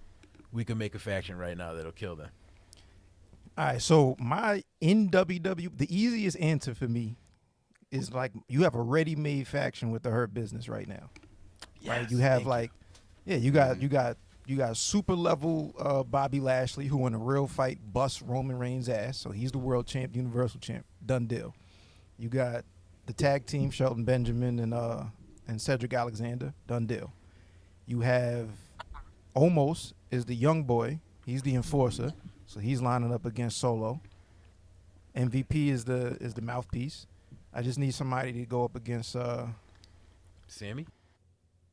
Speaker 3: We can make a faction right now that'll kill them.
Speaker 1: All right, so my NWW, the easiest answer for me is like you have a ready-made faction with the Hurt Business right now. Right?
Speaker 3: Yes,
Speaker 1: You have
Speaker 3: thank
Speaker 1: like, yeah, you got super level Bobby Lashley who in a real fight busts Roman Reigns' ass, so he's the world champ, Universal champ, done deal. You got the tag team Shelton Benjamin and Cedric Alexander, done deal. You have Omos is the young boy, he's the enforcer, so he's lining up against Solo. MVP is the mouthpiece. I just need somebody to go up against
Speaker 3: Sammy?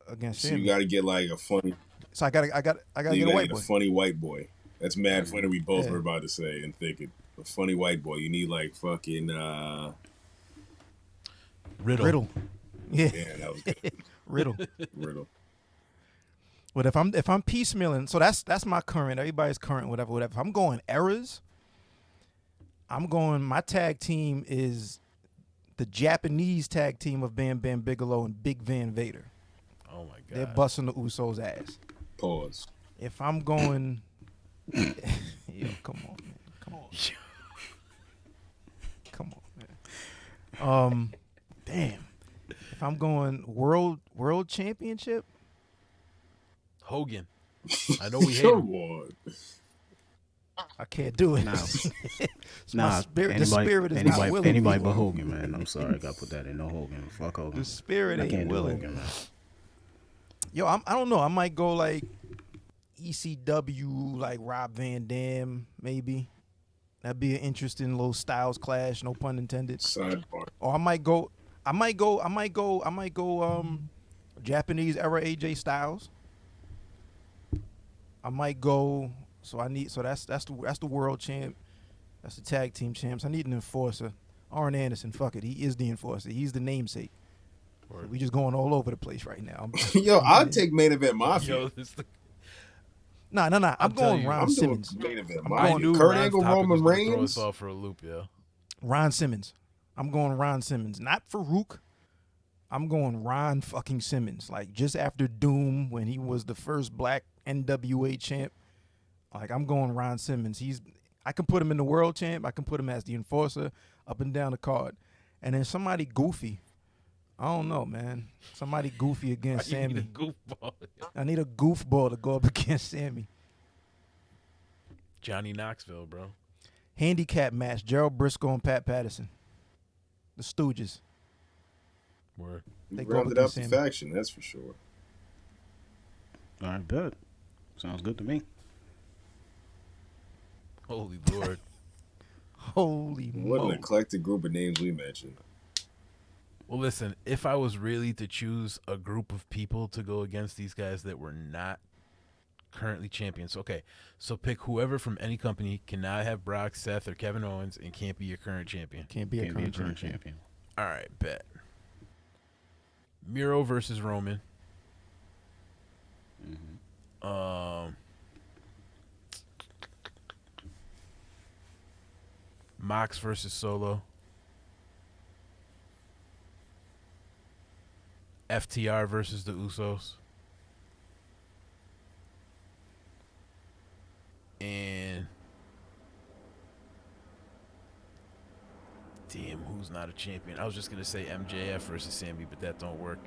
Speaker 4: So
Speaker 1: Sammy.
Speaker 4: you got to get like a funny.
Speaker 1: So I gotta get a white boy.
Speaker 4: A funny white boy. That's mad funny. We both
Speaker 1: Yeah.
Speaker 4: were about to say and thinking a funny white boy. You need like fucking.
Speaker 3: Riddle.
Speaker 1: Yeah,
Speaker 4: Man, that was good.
Speaker 1: Riddle.
Speaker 4: Riddle.
Speaker 1: But if I'm piecemealing, so that's my current. Everybody's current, whatever. If I'm going eras, my tag team is the Japanese tag team of Bam Bam Bigelow and Big Van Vader.
Speaker 3: Oh my god.
Speaker 1: They're busting the Usos' ass.
Speaker 4: Pause.
Speaker 1: If I'm going, yo, come on, man, come on, man. Damn. If I'm going world championship,
Speaker 3: Hogan. I know we hate him.
Speaker 4: Come on.
Speaker 1: I can't do it.
Speaker 2: Nah.
Speaker 1: My spirit, the spirit is not willing.
Speaker 2: Anybody but Hogan, man. I'm sorry, I gotta put that in. No Hogan. Fuck Hogan.
Speaker 1: The spirit
Speaker 2: I
Speaker 1: ain't
Speaker 2: can't do
Speaker 1: willing.
Speaker 2: Hogan, man.
Speaker 1: Yo, I don't know. I might go like ECW, like Rob Van Dam, maybe. That'd be an interesting little styles clash, no pun intended.
Speaker 4: Sidebar.
Speaker 1: Or I might go Japanese era AJ Styles. I might go. So that's the world champ. That's the tag team champs. I need an enforcer. Arn Anderson, fuck it. He is the enforcer. He's the namesake. So we just going all over the place right now.
Speaker 4: Yo, I'd take main event Mafia.
Speaker 3: Yo, this the
Speaker 1: Nah. I'm going
Speaker 3: you,
Speaker 1: Ron
Speaker 4: I'm
Speaker 1: Simmons.
Speaker 4: doing main event
Speaker 1: I'm
Speaker 4: Mafia.
Speaker 1: going
Speaker 4: Kurt
Speaker 3: Ron's
Speaker 4: Angle,
Speaker 3: topic
Speaker 4: Roman
Speaker 3: was gonna throw
Speaker 4: Reigns.
Speaker 3: us off for a loop, yeah.
Speaker 1: Ron Simmons. I'm going Ron Simmons. Not Farouk. I'm going Ron fucking Simmons. Like just after Doom when he was the first black NWA champ. Like I'm going Ron Simmons. I can put him in the world champ. I can put him as the enforcer up and down the card. And then somebody goofy. I don't know, man. Somebody goofy against
Speaker 3: You need a
Speaker 1: Sammy.
Speaker 3: goofball.
Speaker 1: I need a goofball to go up against Sammy.
Speaker 3: Johnny Knoxville, bro.
Speaker 1: Handicap match. Gerald Briscoe and Pat Patterson. The Stooges.
Speaker 3: Word.
Speaker 1: They
Speaker 4: We
Speaker 1: go up
Speaker 4: rounded out
Speaker 1: against
Speaker 4: the
Speaker 1: Sammy.
Speaker 4: faction, that's for sure.
Speaker 2: All right, bet. Sounds good to me.
Speaker 3: Holy Lord.
Speaker 1: Holy
Speaker 4: What an
Speaker 1: moly.
Speaker 4: eclectic group of names we mentioned.
Speaker 3: Well, listen, if I was really to choose a group of people to go against these guys that were not currently champions, okay, so pick whoever from any company, cannot have Brock, Seth, or Kevin Owens, and can't be your current champion.
Speaker 1: Can't be a
Speaker 2: Can't be a
Speaker 1: current
Speaker 2: current
Speaker 1: champion.
Speaker 2: champion.
Speaker 3: All right, bet. Miro versus Roman. Mox versus Solo. FTR versus the Usos. And damn, who's not a champion? I was just gonna say MJF versus Sammy, but that don't work.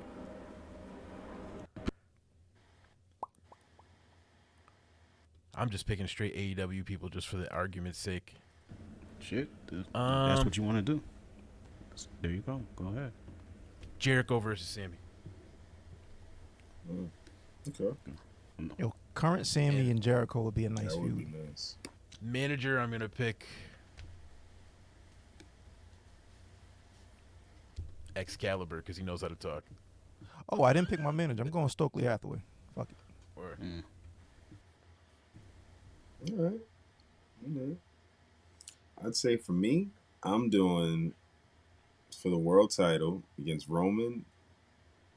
Speaker 3: I'm just picking straight AEW people just for the argument's sake.
Speaker 2: Shit. That's what you want to do. There you go. Go ahead.
Speaker 3: Jericho versus Sammy.
Speaker 4: Okay.
Speaker 1: Yo, current Sammy
Speaker 3: Yeah.
Speaker 1: and Jericho would be a nice
Speaker 4: That would
Speaker 1: feud.
Speaker 4: be nice.
Speaker 3: Manager, I'm gonna pick Excalibur because he knows how to talk.
Speaker 1: Oh, I didn't pick my manager. I'm going Stokely Hathaway. Fuck it.
Speaker 3: Or
Speaker 4: All right. Okay. I'd say for me, I'm doing for the world title against Roman.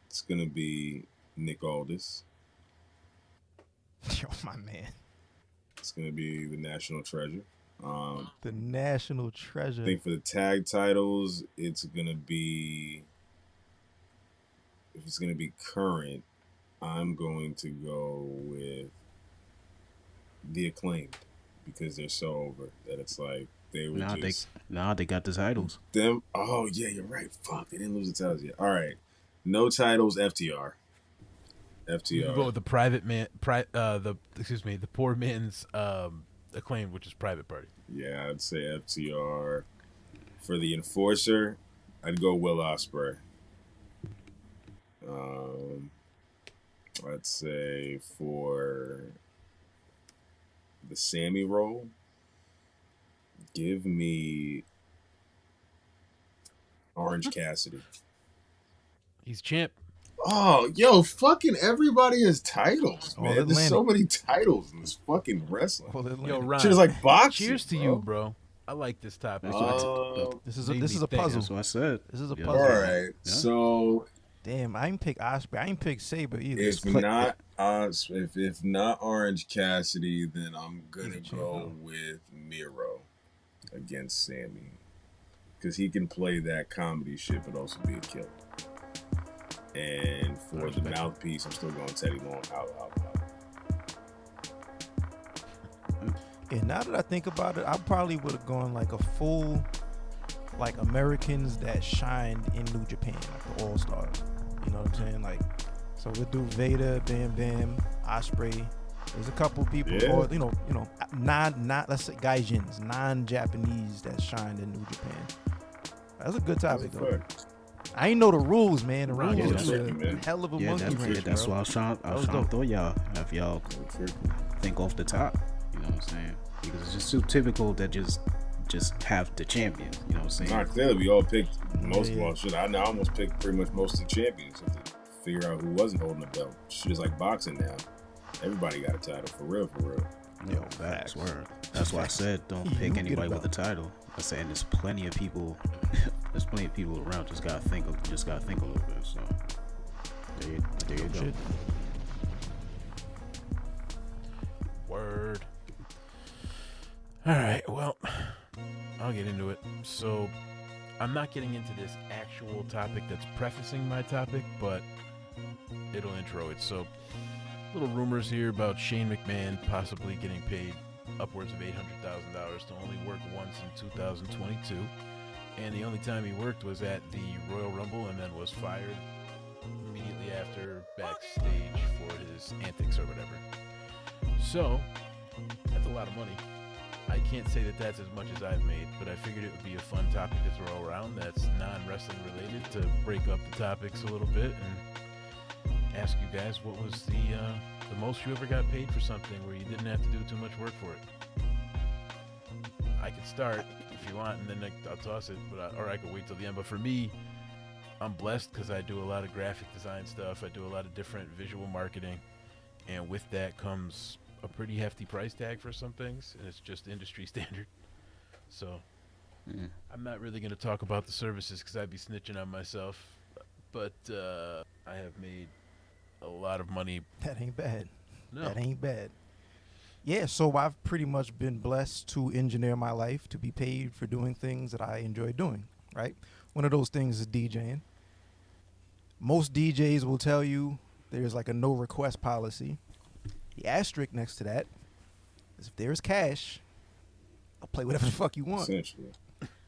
Speaker 4: It's gonna be Nick Aldis.
Speaker 1: Yo, my man.
Speaker 4: It's gonna be the national treasure.
Speaker 1: The national treasure.
Speaker 4: I think for the tag titles, it's gonna be, if it's gonna be current, I'm going to go with the Acclaimed because they're so over that it's like they were
Speaker 2: they got the titles.
Speaker 4: Them. Oh yeah, you're right. Fuck, they didn't lose the titles yet. All right, no titles. FTR.
Speaker 3: You can go with the the poor man's Acclaimed, which is Private Party.
Speaker 4: Yeah, I'd say FTR. For the Enforcer, I'd go Will Ospreay. I'd say for the Sammy role, give me Orange Cassidy.
Speaker 3: He's champ.
Speaker 4: Oh, yo, fucking everybody has titles, man.
Speaker 1: Atlantic.
Speaker 4: There's so many titles in this fucking wrestling.
Speaker 3: Yo, Ron.
Speaker 4: Shit is like boxing.
Speaker 3: Cheers to you, bro. I like this topic.
Speaker 1: This is a puzzle.
Speaker 2: That's what I said.
Speaker 1: This is a
Speaker 2: Yeah.
Speaker 1: puzzle.
Speaker 4: All right, so
Speaker 1: Damn, I didn't pick Osprey. I didn't pick Saber either.
Speaker 4: if not Orange Cassidy, then I'm gonna go with Miro against Sammy because he can play that comedy shit, but also be a killer. And for the mouthpiece, I'm still going Teddy Long. Out.
Speaker 1: And now that I think about it, I probably would have gone like a full, like Americans that shined in New Japan, like the All Stars. You know what I'm saying? Like, so we'll do Vader, Bam Bam, Osprey. There's a couple people, or you know, let's say Gaijins, non-Japanese that shined in New Japan. That's a good topic, though. I ain't know the rules, man. The rules was a hell of a monkey wrench,
Speaker 2: that's
Speaker 1: bro.
Speaker 2: why I was trying to throw y'all. Have y'all think off the top? You know what I'm saying? Because it's just too typical that just have the champion. You know what I'm saying?
Speaker 4: Not clearly, we all picked most of them. Shit, I almost picked pretty much most of the champions. Have to figure out who wasn't holding a belt. Shit is like boxing now. Everybody got a title, for real.
Speaker 2: Yo, facts. Word. That's why I said don't pick anybody with a title. I'm saying there's plenty of people. There's plenty of people around. Just gotta think a little bit. So there you go.
Speaker 3: Word. All right, well, I'll get into it. So, I'm not getting into this actual topic that's prefacing my topic, but it'll intro it. So, little rumors here about Shane McMahon possibly getting paid upwards of $800,000 to only work once in 2022. And the only time he worked was at the Royal Rumble and then was fired immediately after backstage for his antics or whatever. So, that's a lot of money. I can't say that that's as much as I've made, but I figured it would be a fun topic to throw around that's non-wrestling related to break up the topics a little bit and ask you guys what was the most you ever got paid for something where you didn't have to do too much work for it. I can start if you want, and then I'll toss it, or I can wait till the end. But for me, I'm blessed because I do a lot of graphic design stuff. I do a lot of different visual marketing, and with that comes a pretty hefty price tag for some things, and it's just industry standard. So I'm not really going to talk about the services because I'd be snitching on myself, but I have made a lot of money.
Speaker 1: That ain't bad.
Speaker 3: No.
Speaker 1: That ain't bad. Yeah, so I've pretty much been blessed to engineer my life to be paid for doing things that I enjoy doing, right? One of those things is DJing. Most DJs will tell you there's like a no request policy. The asterisk next to that is if there's cash, I'll play whatever the fuck you want.
Speaker 4: Essentially.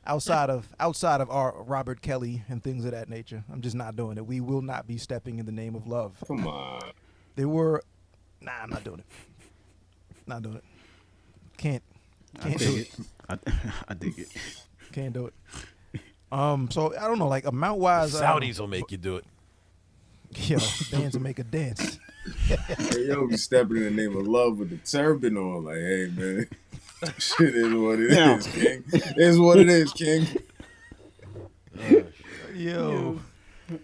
Speaker 1: Outside of our Robert Kelly and things of that nature, I'm just not doing it. We will not be stepping in the name of love.
Speaker 4: Come on.
Speaker 1: I'm not doing it. Not doing it. Can't do it.
Speaker 2: I dig it.
Speaker 1: Can't do it. So I don't know, like amount wise.
Speaker 3: Saudis will make you do it.
Speaker 1: Yeah, bands will make a dance.
Speaker 4: Hey, yo, be stepping in the name of love with the turban on. Like, hey, man, shit is what it is, King. It's what it is, King.
Speaker 1: Yo.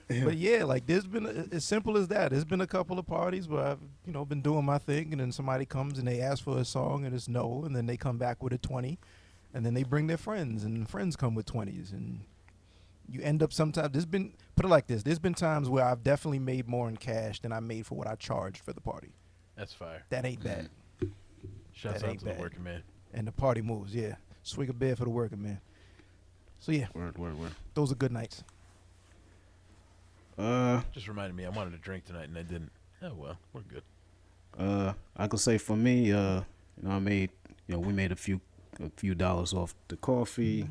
Speaker 1: But yeah, like there's been as simple as that. There's been a couple of parties where I've been doing my thing, and then somebody comes and they ask for a song and it's no, and then they come back with a 20, and then they bring their friends, and friends come with 20s, and you end up sometimes. Put it like this: there's been times where I've definitely made more in cash than I made for what I charged for the party.
Speaker 3: That's fire.
Speaker 1: That ain't bad.
Speaker 3: Shouts
Speaker 1: That
Speaker 3: out
Speaker 1: ain't
Speaker 3: to the
Speaker 1: bad.
Speaker 3: working man.
Speaker 1: and the party moves. Yeah, swig a beer for the working man. So yeah,
Speaker 2: Word.
Speaker 1: those are good nights.
Speaker 3: Just reminded me I wanted to drink tonight and I didn't. Oh well, we're good.
Speaker 2: I could say for me, we made a few dollars off the coffee,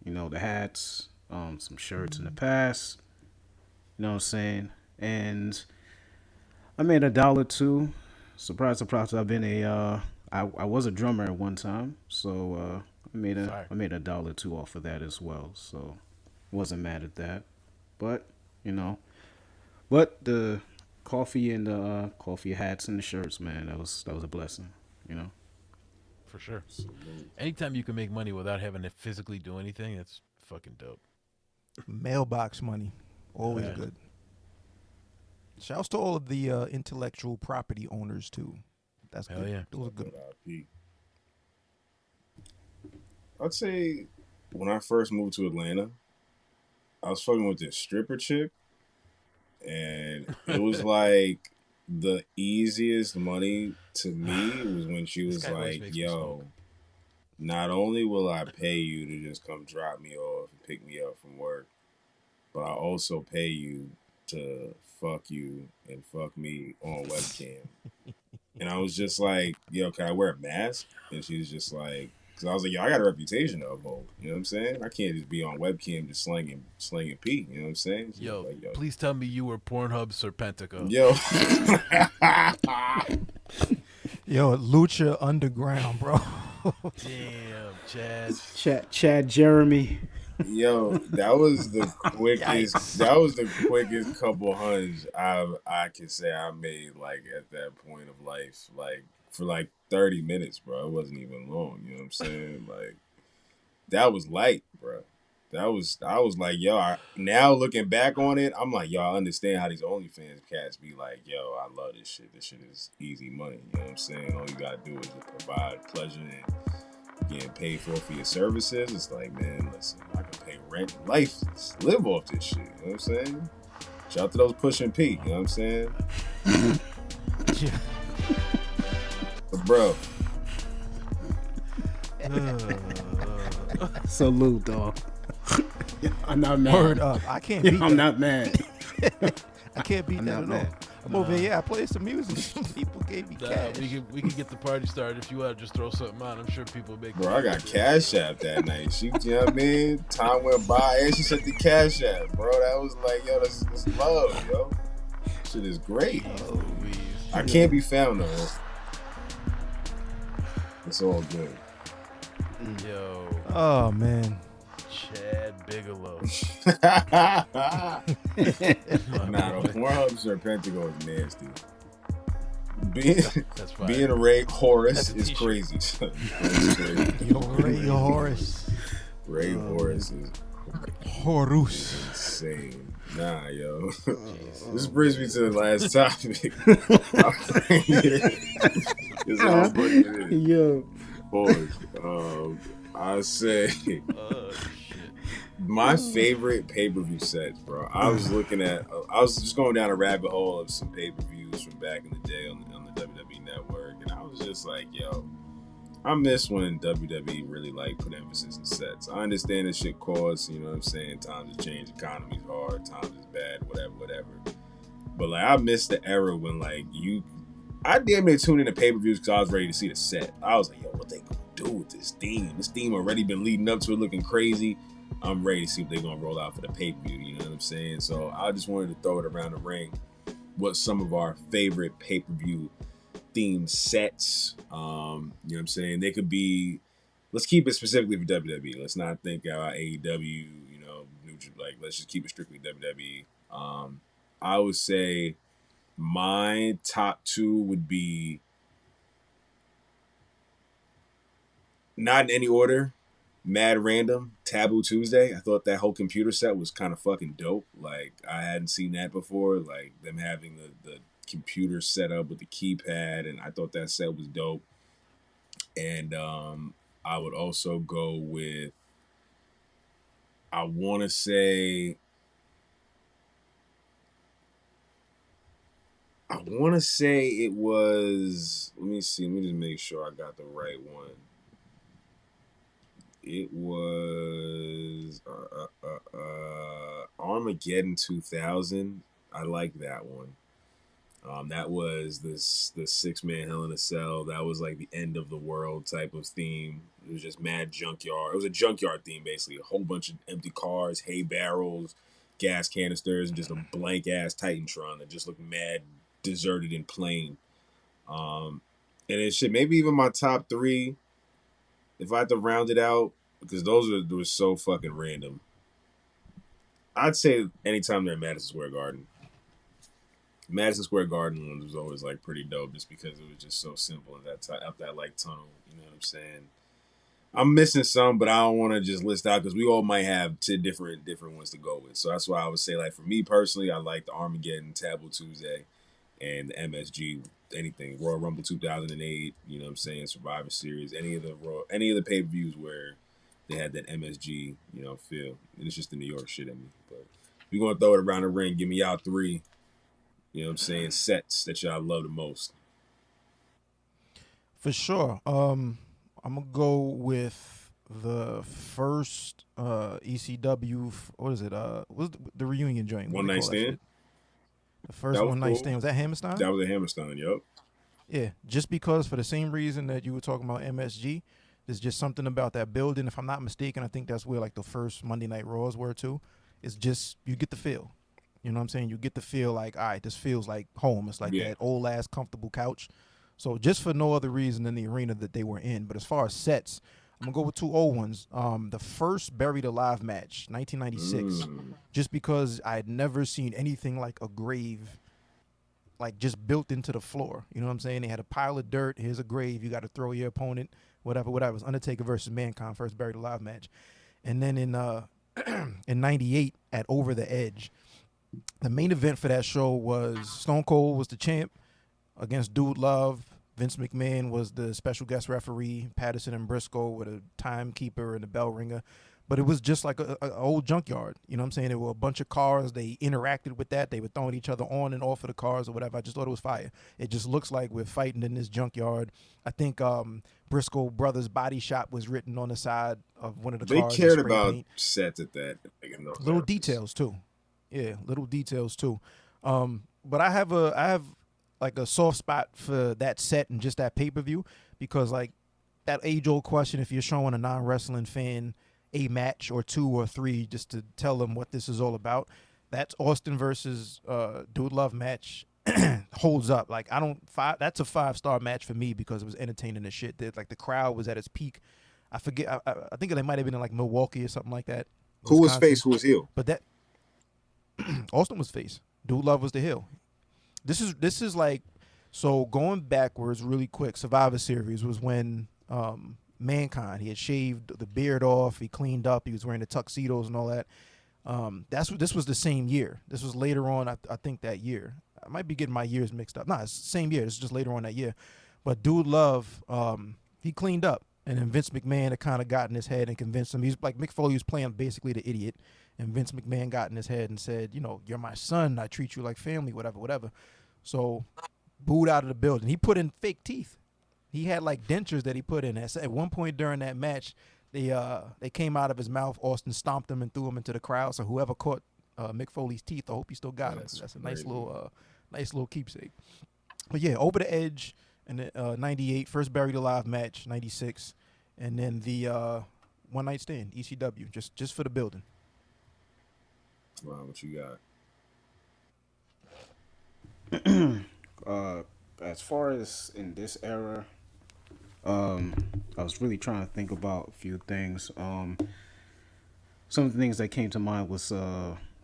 Speaker 2: the hats, some shirts in the past. You know what I'm saying? And I made $1 too. Surprise, surprise! I was a drummer at one time, so
Speaker 3: Fire.
Speaker 2: I made $1 too off of that as well. So wasn't mad at that, but but the coffee and the coffee hats and the shirts, man, that was a blessing. You know.
Speaker 3: For sure. Anytime you can make money without having to physically do anything, that's fucking dope.
Speaker 1: Mailbox money, always
Speaker 3: Yeah.
Speaker 1: good. Shouts to all of the intellectual property owners too. That's
Speaker 3: Hell
Speaker 1: good.
Speaker 3: yeah.
Speaker 1: Those are good.
Speaker 4: IP. I'd say when I first moved to Atlanta, I was fucking with this stripper chick, and it was like the easiest money to me was when she
Speaker 3: This
Speaker 4: was
Speaker 3: guy always
Speaker 4: like,
Speaker 3: makes me
Speaker 4: "Yo,
Speaker 3: smoke.
Speaker 4: not only will I pay you to just come drop me off and pick me up from work, but I also pay you to fuck you and fuck me on webcam." And I was just like, "Yo, can I wear a mask?" And she was just like, because I was like, "Yo, I got a reputation to uphold. You know what I'm saying? I can't just be on webcam just slinging P. You know what I'm saying?" She was
Speaker 3: Yo,
Speaker 4: like,
Speaker 3: please tell me you were Pornhub Serpentico.
Speaker 4: yo.
Speaker 1: Yo, Lucha Underground, bro.
Speaker 3: Damn, Chad.
Speaker 2: Chad Jeremy.
Speaker 4: Yo, that was the quickest.
Speaker 1: Yikes.
Speaker 4: That was the quickest couple hundreds I can say I made. Like at that point of life, like for like 30 minutes, bro. It wasn't even long. You know what I'm saying? Like that was light, bro. I was like, yo. Now looking back on it, I'm like, yo. I understand how these OnlyFans cats be like, yo. I love this shit. This shit is easy money. You know what I'm saying? All you gotta do is just provide pleasure and getting paid for your services. It's like, man, listen, I can pay rent and life, just live off this shit. You know what I'm saying? Shout out to those pushing P. You know what I'm saying?
Speaker 1: Yeah.
Speaker 4: But bro,
Speaker 2: Salute, dog. I'm not mad.
Speaker 1: Word up. I can't beat
Speaker 2: I'm
Speaker 1: that.
Speaker 2: not mad.
Speaker 1: I can't beat
Speaker 2: I'm
Speaker 1: that
Speaker 2: not
Speaker 1: at
Speaker 2: mad.
Speaker 1: all. I'm over here. I played some music. Some people gave me cash.
Speaker 3: We could get the party started if you want to just throw something on. I'm sure people make.
Speaker 4: I got Cash App that night. She, you know what I mean? Time went by and she sent the Cash App, bro. That was like, yo, this love, yo. Shit is great.
Speaker 3: Oh, Louise.
Speaker 4: I can't be found though. It's all good.
Speaker 3: Yo,
Speaker 1: Oh man.
Speaker 3: Chad Bigelow.
Speaker 4: Nah, the Pornhub Serpentico is nasty.
Speaker 3: That's fine.
Speaker 4: Being a Ray Horace
Speaker 3: That's a
Speaker 4: is
Speaker 3: t-shirt.
Speaker 4: crazy. It's crazy.
Speaker 1: Yo, Ray Horace.
Speaker 4: Ray Horace is
Speaker 1: Horus.
Speaker 4: insane. Nah, yo. This brings me to the last topic. This is how I'm putting it in.
Speaker 2: Yo.
Speaker 4: Boys, I say
Speaker 3: Oh shit.
Speaker 4: my favorite pay-per-view sets, bro. I was just going down a rabbit hole of some pay-per-views from back in the day on the WWE Network, and I was just like, yo, I miss when WWE really like put emphasis in sets. I understand this shit costs, you know what I'm saying? Times have changed, economy's hard, times is bad, whatever. But like, I miss the era when like I damn near tuned into pay-per-views because I was ready to see the set. I was like, yo, what they gonna do with this theme? This theme already been leading up to it looking crazy. I'm ready to see what they're gonna roll out for the pay-per-view, you know what I'm saying? So I just wanted to throw it around the ring. What some of our favorite pay-per-view themed sets, you know what I'm saying? They could be, let's keep it specifically for WWE. Let's not think about AEW, you know, like let's just keep it strictly WWE. I would say my top two would be, not in any order, Mad Random, Taboo Tuesday. I thought that whole computer set was kind of fucking dope. Like, I hadn't seen that before. Like, them having the computer set up with the keypad, and I thought that set was dope. And I would also go with, I want to say it was, let me just make sure I got the right one. It was Armageddon 2000. I like that one. That was the 6-man Hell in a Cell. That was like the end of the world type of theme. It was just mad junkyard. It was a junkyard theme basically. A whole bunch of empty cars, hay barrels, gas canisters, and just a blank ass Titantron that just looked mad deserted and plain. And it should maybe even my top 3, if I had to round it out, because those were so fucking random. I'd say anytime they're at Madison Square Garden. Madison Square Garden one was always like pretty dope, just because it was just so simple and up that like tunnel. You know what I'm saying? I'm missing some, but I don't want to just list out because we all might have 2 different ones to go with. So that's why I would say, like, for me personally, I like the Armageddon, Taboo Tuesday, and the MSG. Anything Royal Rumble 2008. You know what I'm saying? Survivor Series. Any of the pay-per-views where they had that MSG, feel. And it's just the New York shit in me. But we're gonna throw it around the ring. Give me y'all 3. You know what I'm saying? Sets that y'all love the most.
Speaker 1: For sure. I'm gonna go with the first ECW. What is it? What's the reunion joint?
Speaker 4: One Night Stand.
Speaker 1: The first One Night Stand, was that Hammerstein?
Speaker 4: That was a Hammerstein. Yup.
Speaker 1: Yeah, just because for the same reason that you were talking about MSG, there's just something about that building. If I'm not mistaken, I think that's where like the first Monday Night Raws were too. It's just you get the feel. You know what I'm saying? You get the feel like, all right, this feels like home. It's like that old ass comfortable couch. So just for no other reason than the arena that they were in. But as far as sets, I'm gonna go with 2 old ones. The first Buried Alive match, 1996, just because I had never seen anything like a grave, like just built into the floor. You know what I'm saying? They had a pile of dirt. Here's a grave. You got to throw your opponent, whatever. It was Undertaker versus Mankind, first Buried Alive match. And then in in '98 at Over the Edge, the main event for that show was Stone Cold was the champ against Dude Love. Vince McMahon was the special guest referee. Patterson and Briscoe were the timekeeper and the bell ringer. But it was just like a old junkyard. You know what I'm saying? There were a bunch of cars. They interacted with that. They were throwing each other on and off of the cars or whatever. I just thought it was fire. It just looks like we're fighting in this junkyard. I think Briscoe Brothers Body Shop was written on the side of one of the cars.
Speaker 4: They cared about paint. Sets at that.
Speaker 1: Little details too. Yeah, little details too. But I have like a soft spot for that set and just that pay-per-view because like that age-old question, if you're showing a non-wrestling fan a match or 2 or 3 just to tell them what this is all about, that's Austin versus Dude Love match holds up. Like that's a 5-star match for me because it was entertaining as shit. Like the crowd was at its peak. I forget. I think they might have been in like Milwaukee or something like that.
Speaker 4: Who was face? Who was heel?
Speaker 1: But that Austin was face. Dude Love was the heel. This is like, so going backwards really quick. Survivor Series was when Mankind, he had shaved the beard off, he cleaned up, he was wearing the tuxedos and all that. This was the same year. This was later on, I think that year. I might be getting my years mixed up. Nah, it's the same year. It's just later on that year. But Dude Love, he cleaned up. And then Vince McMahon had kind of got in his head and convinced him. He's like Mick Foley was playing basically the idiot. And Vince McMahon got in his head and said, you're my son. I treat you like family, whatever. So booed out of the building. He put in fake teeth. He had like dentures that he put in. At one point during that match, they came out of his mouth. Austin stomped them and threw them into the crowd. So whoever caught Mick Foley's teeth, I hope he still got them. That's a nice little keepsake. But yeah, Over the Edge in 98, first Buried Alive match, 96, and then the One Night Stand, ECW, just for the building.
Speaker 4: Wow, what you
Speaker 2: got? As far as in this era, I was really trying to think about a few things. Some of the things that came to mind was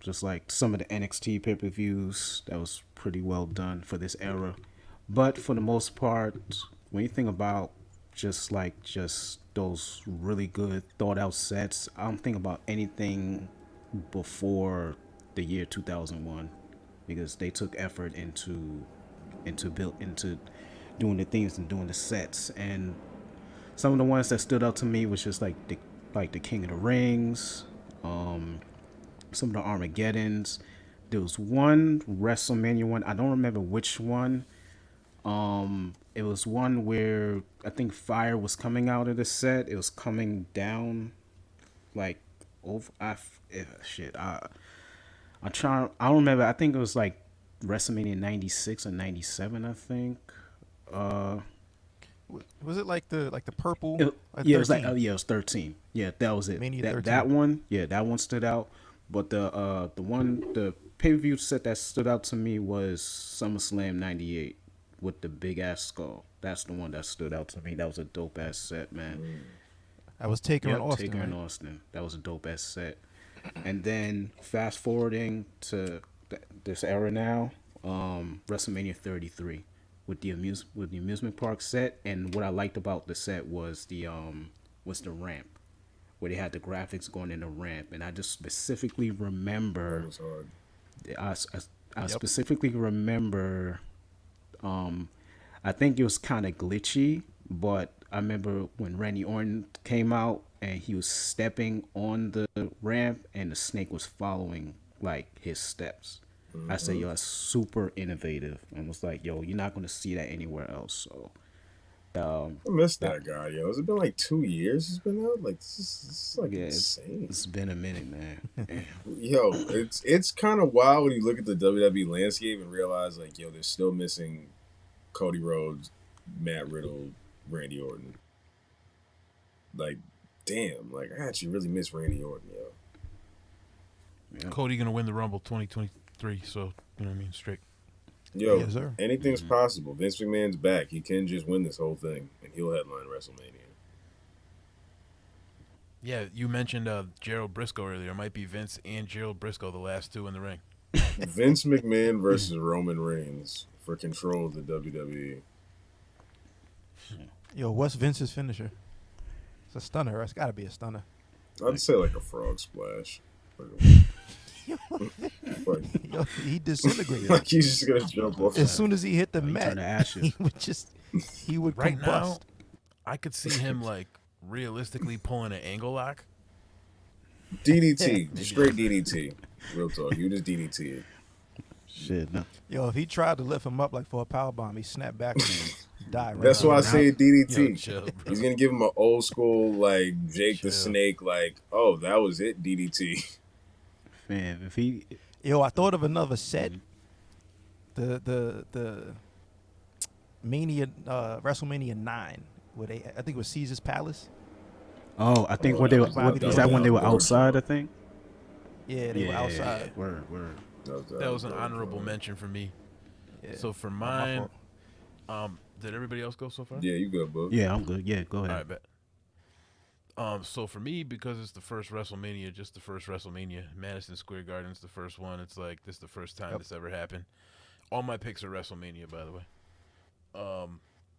Speaker 2: just like some of the NXT pay-per-views that was pretty well done for this era. But for the most part, when you think about just those really good thought out sets, I don't think about anything before the year 2001 because they took effort into doing the things and doing the sets. And some of the ones that stood out to me was just like the King of the Rings, some of the Armageddons. There was one WrestleMania one, I don't remember which one, It was one where I think fire was coming out of the set. It was coming down, like over. Shit. I'm trying. I don't remember. I think it was like WrestleMania '96 or '97. I think.
Speaker 1: Was it like the purple?
Speaker 2: Yeah, it was like it was 13. Yeah, that was it.
Speaker 1: Mania
Speaker 2: that
Speaker 1: 13.
Speaker 2: that one, yeah, that one stood out. But the pay-per-view set that stood out to me was SummerSlam '98 with the big ass skull. That's the one that stood out to me. That was a dope ass set, man.
Speaker 1: I was Taker in Austin.
Speaker 2: Taker in Austin. That was a dope ass set. And then fast forwarding to this era now, WrestleMania 33 with the amusement park set. And what I liked about the set was the ramp, where they had the graphics going in the ramp. And I just specifically remember, I specifically remember, I think it was kind of glitchy, but I remember when Randy Orton came out and he was stepping on the ramp and the snake was following like his steps. I said, yo, that's super innovative. And was like, yo, you're not going to see that anywhere else. So,
Speaker 4: I missed that guy, yo. Has it been like 2 years it's been out? Like, this is like insane.
Speaker 2: It's been a minute, man.
Speaker 4: Yo, it's kind of wild when you look at the WWE landscape and realize, like, yo, they're still missing Cody Rhodes, Matt Riddle, Randy Orton. Like, damn. Like, I actually really miss Randy Orton, yo.
Speaker 3: Yeah. Cody going to win the Rumble 2023, so, you know what I mean, straight.
Speaker 4: Yo,
Speaker 1: yes, sir.
Speaker 4: Anything's possible. Vince McMahon's back. He can just win this whole thing, and he'll headline WrestleMania.
Speaker 3: Yeah, you mentioned Gerald Briscoe earlier. It might be Vince and Gerald Briscoe, the last two in the ring.
Speaker 4: Vince McMahon versus Roman Reigns for control of the WWE.
Speaker 1: Yo, what's Vince's finisher? It's a stunner. It's got to be a stunner.
Speaker 4: I'd say like a frog splash.
Speaker 1: Yo, he disintegrated.
Speaker 4: Like he's just gonna jump off.
Speaker 1: As soon as he hit the mat, he would
Speaker 3: right
Speaker 1: combust.
Speaker 3: Now, I could see him like realistically pulling an angle lock.
Speaker 4: DDT, straight DDT. Real talk, you just DDT.
Speaker 2: Shit, no.
Speaker 1: Yo, if he tried to lift him up like for a power bomb, he snapped back and died. Right.
Speaker 4: That's why I say DDT.
Speaker 3: Yo, chill,
Speaker 4: he's gonna give him an old school like Jake the Snake. Like, oh, that was it, DDT.
Speaker 2: Man, if he.
Speaker 1: Yo, I thought of another set. The Mania WrestleMania 9, where I think it was Caesar's Palace.
Speaker 2: Oh, I think when they were is that when they were outside? I think.
Speaker 1: Yeah, they were outside.
Speaker 2: Word.
Speaker 3: That was an honorable mention for me. Yeah. So for mine, did everybody else go so far?
Speaker 4: Yeah, you good, bud.
Speaker 2: Yeah, I'm good. Yeah, go ahead.
Speaker 3: All right, bet. So for me, because it's the first WrestleMania, just the first WrestleMania, Madison Square Garden's the first one. It's like this is the first time this ever happened. All my picks are WrestleMania, by the way.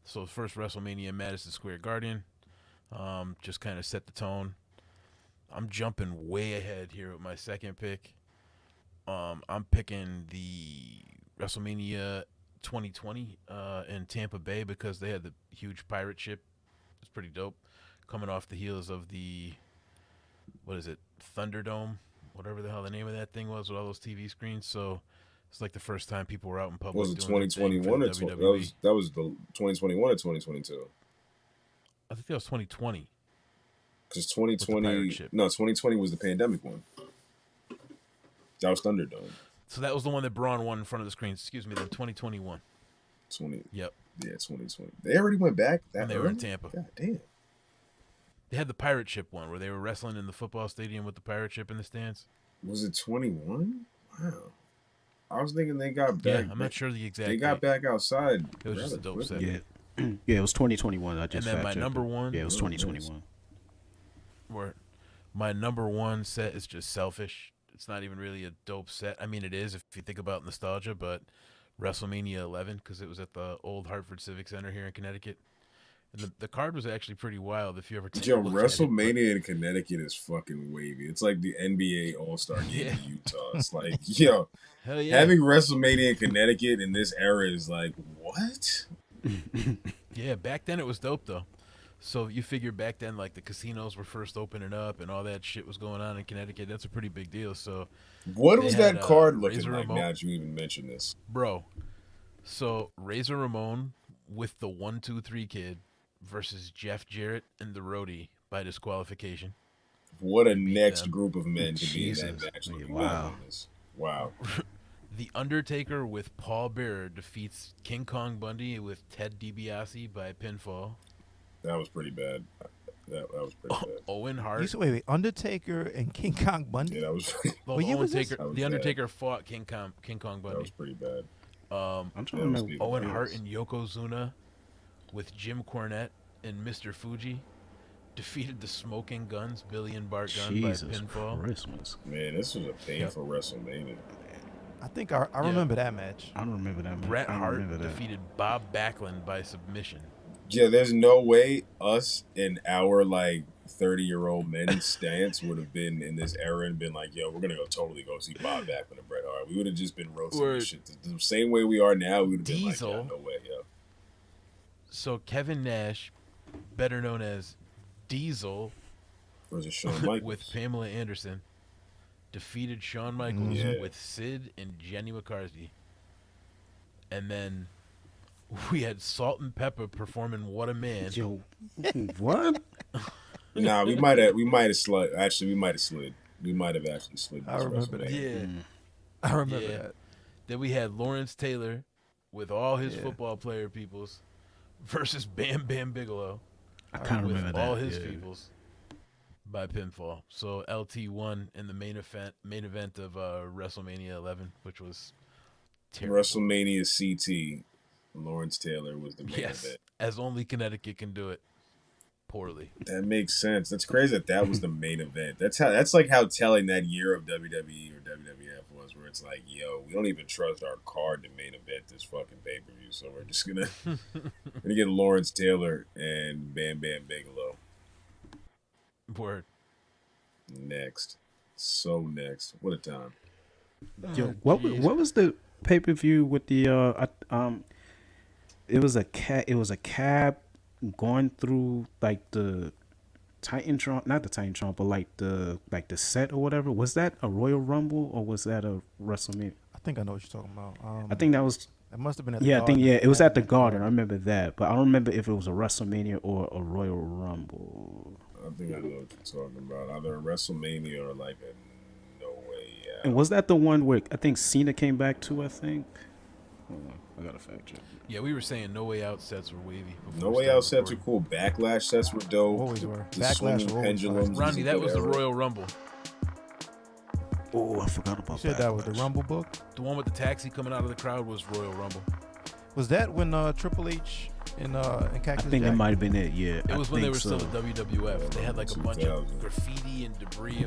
Speaker 3: So first WrestleMania, Madison Square Garden, just kind of set the tone. I'm jumping way ahead here with my second pick. I'm picking the WrestleMania 2020 in Tampa Bay because they had the huge pirate ship. It's pretty dope. Coming off the heels of the, what is it, Thunderdome, whatever the hell the name of that thing was with all those TV screens. So it's like the first time people were out in public.
Speaker 4: Was it 2021 or that was the 2021 or 2022?
Speaker 3: I think that was 2020.
Speaker 4: Because 2020 was the pandemic one. That was Thunderdome.
Speaker 3: So that was the one that Braun won in front of the screen. Excuse me, then 2021.
Speaker 4: Yep. Yeah, 2020. They already went back that
Speaker 3: they were in Tampa.
Speaker 4: God damn.
Speaker 3: They had the pirate ship one where they were wrestling in the football stadium with the pirate ship in the stands.
Speaker 4: Was it 21? Wow. I was thinking they got back.
Speaker 3: Yeah, I'm not sure the exact
Speaker 4: They got back outside.
Speaker 3: It was just a dope set.
Speaker 2: Yeah. Yeah, it was 2021. I just
Speaker 3: and then my number one.
Speaker 2: Yeah, it was 2021.
Speaker 3: Where my number one set is just selfish. It's not even really a dope set. I mean, it is if you think about nostalgia, but WrestleMania 11 because it was at the old Hartford Civic Center here in Connecticut. And the card was actually pretty wild if you ever take a look
Speaker 4: WrestleMania
Speaker 3: at it,
Speaker 4: in Connecticut is fucking wavy. It's like the NBA All-Star game in Utah. It's like, yo,
Speaker 3: hell yeah.
Speaker 4: Having WrestleMania in Connecticut in this era is like, what?
Speaker 3: Yeah, back then it was dope though. So you figure back then like the casinos were first opening up and all that shit was going on in Connecticut. That's a pretty big deal. So
Speaker 4: what was that card looking like
Speaker 3: remote.
Speaker 4: now that you even mention this?
Speaker 3: Bro, So Razor Ramon with the 1-2-3 Kid versus Jeff Jarrett and the Roadie by disqualification.
Speaker 4: What a
Speaker 3: beat
Speaker 4: next
Speaker 3: them.
Speaker 4: group of men to be in
Speaker 2: Jesus.
Speaker 4: that match.
Speaker 2: Yeah,
Speaker 4: Looking
Speaker 2: wow.
Speaker 4: back on this. Wow.
Speaker 3: The Undertaker with Paul Bearer defeats King Kong Bundy with Ted DiBiase by pinfall.
Speaker 4: That was pretty bad. That was pretty bad.
Speaker 3: Owen
Speaker 1: You
Speaker 3: Hart.
Speaker 1: said, wait, Undertaker and King Kong Bundy?
Speaker 4: Yeah, that was
Speaker 3: Well,
Speaker 1: What year was this?
Speaker 3: Undertaker,
Speaker 4: That was
Speaker 3: the
Speaker 4: bad.
Speaker 3: Undertaker fought King Kong
Speaker 4: that was
Speaker 3: Bundy.
Speaker 4: pretty bad.
Speaker 2: I'm trying to
Speaker 4: That was
Speaker 2: remember.
Speaker 3: Owen
Speaker 4: ridiculous.
Speaker 3: Hart and Yokozuna with Jim Cornette and Mr. Fuji defeated the Smoking Guns, Billy and Bart Gunn,
Speaker 2: Jesus
Speaker 3: by pinfall.
Speaker 2: Christmas.
Speaker 4: Man, this was a painful WrestleMania.
Speaker 1: I think I remember that match.
Speaker 2: I don't remember that.
Speaker 3: Bret
Speaker 2: I don't
Speaker 3: Hart
Speaker 2: remember that.
Speaker 3: defeated Bob Backlund by submission.
Speaker 4: Yeah, there's no way us in our like 30-year-old men's stance would have been in this era and been like, yo, we're gonna totally go see Bob Backlund and Bret Hart. We would have just been roasting
Speaker 3: Or
Speaker 4: this shit the same way we are now. We would have been like,
Speaker 3: Diesel.
Speaker 4: yeah, no way, yo.
Speaker 3: So Kevin Nash, better known as Diesel,
Speaker 4: Versus Shawn Michaels.
Speaker 3: with Pamela Anderson, defeated Shawn Michaels
Speaker 4: Yeah.
Speaker 3: with Sid and Jenny McCarthy. And then we had Salt and Pepper performing "What a Man."
Speaker 2: Yo, what?
Speaker 4: Nah, we might have slid. Actually, we might have slid. We might have actually slid.
Speaker 1: I
Speaker 4: This
Speaker 1: remember that.
Speaker 4: WrestleMania.
Speaker 3: Yeah.
Speaker 1: I remember
Speaker 3: Yeah.
Speaker 1: that.
Speaker 3: Then we had Lawrence Taylor with all his football player peoples versus Bam Bam Bigelow
Speaker 2: I kind of
Speaker 3: with
Speaker 2: remember that.
Speaker 3: all his
Speaker 2: yeah.
Speaker 3: peoples by pinfall. So LT won in the main event of WrestleMania 11, which was terrible.
Speaker 4: WrestleMania CT. Lawrence Taylor was the main
Speaker 3: Yes,
Speaker 4: event.
Speaker 3: as only Connecticut can do it. Poorly.
Speaker 4: That makes sense. That's crazy that was the main event. That's like how telling that year of WWE or WWF was, where it's like, yo, we don't even trust our card to main event this fucking pay-per-view, so we're just gonna get Lawrence Taylor and Bam Bam Bigelow
Speaker 3: Word.
Speaker 4: next. So next. What a time.
Speaker 2: Yo, what was the pay per view with the It was a cab going through like the Titantron, not the Titantron, but like the set or whatever. Was that a Royal Rumble or was that a WrestleMania?
Speaker 1: I think I know what you're talking about.
Speaker 2: I think that was.
Speaker 1: It must have been at the
Speaker 2: Yeah, I think
Speaker 1: Garden.
Speaker 2: it was at the Garden. I remember that, but I don't remember if it was a WrestleMania or a Royal Rumble.
Speaker 4: I think I know what you're talking about. Either a WrestleMania or like a No Way Out.
Speaker 2: And was that the one where I think Cena came back too? I think. Hold on, I got a fact check.
Speaker 3: Yeah, we were saying No Way Out sets were wavy.
Speaker 4: No Way Out sets were cool. Backlash sets were dope.
Speaker 1: Always were.
Speaker 4: The
Speaker 1: Backlash
Speaker 4: swinging
Speaker 1: were always
Speaker 4: pendulums.
Speaker 1: fire.
Speaker 3: Ronnie, that was the
Speaker 4: era.
Speaker 3: Royal Rumble.
Speaker 2: Oh, I forgot about
Speaker 1: You said that was the
Speaker 2: Backlash.
Speaker 1: Rumble book?
Speaker 3: The one with the taxi coming out of the crowd was Royal Rumble.
Speaker 1: Was that when Triple H and Cactus
Speaker 2: I think
Speaker 1: Jack?
Speaker 2: that might have been it. Yeah,
Speaker 3: It was when they were
Speaker 2: so.
Speaker 3: still at WWF. They had like a bunch of
Speaker 4: 2000.
Speaker 3: graffiti and debris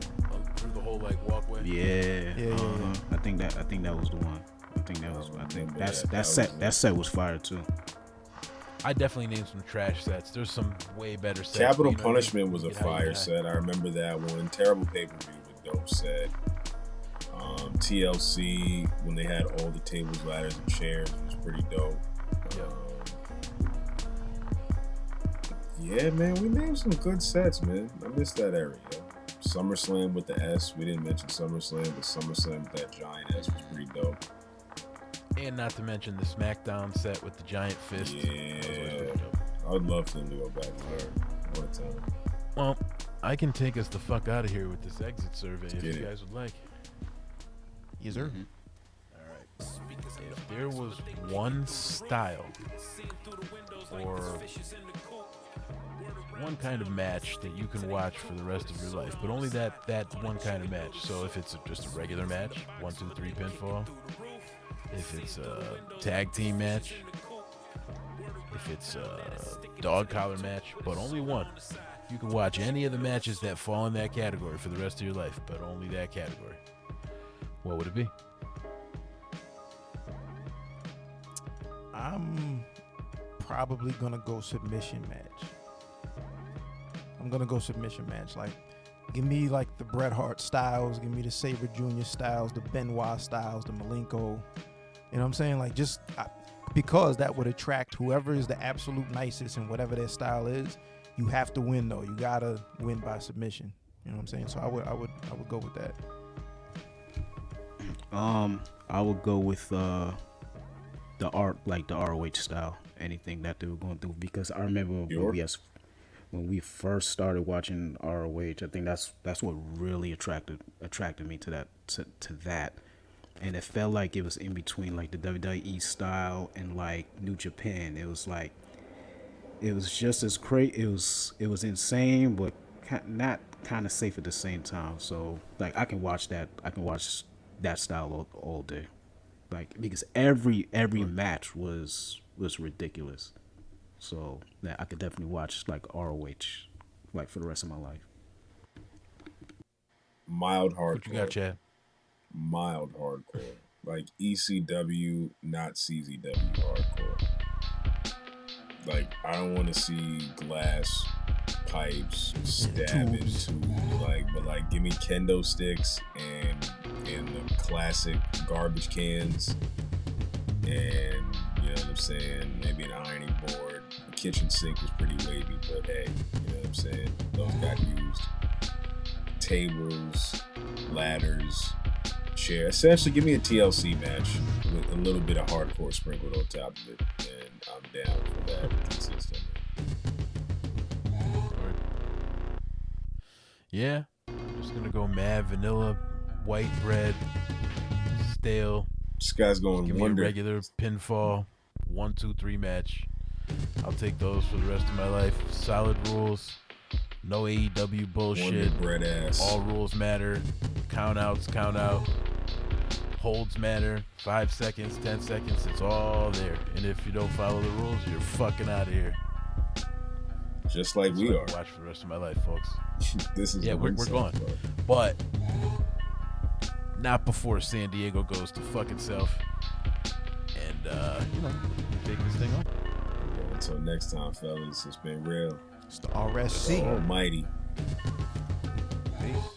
Speaker 3: through the whole like walkway.
Speaker 2: Yeah,
Speaker 1: Yeah.
Speaker 2: I think that was the one. I think
Speaker 4: Yeah,
Speaker 2: that set was fire too.
Speaker 3: I definitely named some trash sets. There's some way better sets.
Speaker 4: Capital
Speaker 3: but you know what I mean?
Speaker 4: Punishment was a
Speaker 3: Get how you
Speaker 4: fire
Speaker 3: die.
Speaker 4: set. I remember that one. Terrible pay-per-view, but dope set. TLC, when they had all the tables, ladders, and chairs, was pretty dope. Yeah, man, we named some good sets, man. I miss that era, yo. SummerSlam with the S. We didn't mention SummerSlam, but SummerSlam with that giant S was pretty dope.
Speaker 3: And not to mention the SmackDown set with the giant fist. That was always
Speaker 4: Yeah.
Speaker 3: pretty dope.
Speaker 4: I would love for them to go back to that. What a time.
Speaker 3: Well, I can take us the fuck out of here with this exit survey if
Speaker 4: get
Speaker 3: you
Speaker 4: it.
Speaker 3: guys would like.
Speaker 1: Yes, sir.
Speaker 3: If there was one style or one kind of match that you can watch for the rest of your life, but only that one kind of match. So if it's just a regular match, 1, 2, 3 pinfall. If it's a tag team match. If it's a dog collar match, but only one. You can watch any of the matches that fall in that category for the rest of your life, but only that category. What would it be?
Speaker 1: I'm probably gonna go submission match. I'm gonna go submission match. Like, give me like the Bret Hart styles, give me the Sabre Jr. styles, the Benoit styles, the Malenko. You know what I'm saying? Like, because that would attract whoever is the absolute nicest in whatever their style is. You have to win though. You gotta win by submission. You know what I'm saying? So I would go with that.
Speaker 2: I would go with the ROH style, anything that they were going through. Because I remember when we first started watching ROH, I think that's what really attracted me to that. And it felt like it was in between like the WWE style and like New Japan. It was like it was just as crazy. It was insane, but not kind of safe at the same time. So like I can watch that style all day, like because every match was ridiculous. So yeah, I could definitely watch like ROH like for the rest of my life.
Speaker 4: Mild hardcore.
Speaker 3: What you got, Chad?
Speaker 4: Mild hardcore. Like ECW, not CZW hardcore. Like, I don't want to see glass pipes stabbing tubes. But like, give me kendo sticks and the classic garbage cans, and you know what I'm saying, maybe an ironing board. The kitchen sink was pretty wavy, but hey, you know what I'm saying, those got used. Tables, ladders, chair. Essentially, give me a TLC match with a little bit of hardcore sprinkled on top of it, and I'm down for that consistently.
Speaker 3: Yeah, I'm just gonna go mad vanilla, white bread, stale.
Speaker 4: This guy's going
Speaker 3: Give
Speaker 4: Wonder.
Speaker 3: me a regular pinfall, 1, 2, 3 match. I'll take those for the rest of my life. Solid rules. No AEW bullshit.
Speaker 4: Wonder bread ass.
Speaker 3: All rules matter. Count outs, count out. Holds matter. 5 seconds, 10 seconds. It's all there. And if you don't follow the rules, you're fucking out of here.
Speaker 4: Just like
Speaker 3: That's
Speaker 4: we
Speaker 3: what
Speaker 4: are.
Speaker 3: I can watch for the rest of my life, folks.
Speaker 4: This is
Speaker 3: We're going. But not before San Diego goes to fuck itself. And, take this thing on.
Speaker 4: Yeah, until next time, fellas, it's been real.
Speaker 1: It's the RSC.
Speaker 4: Almighty.
Speaker 1: Peace.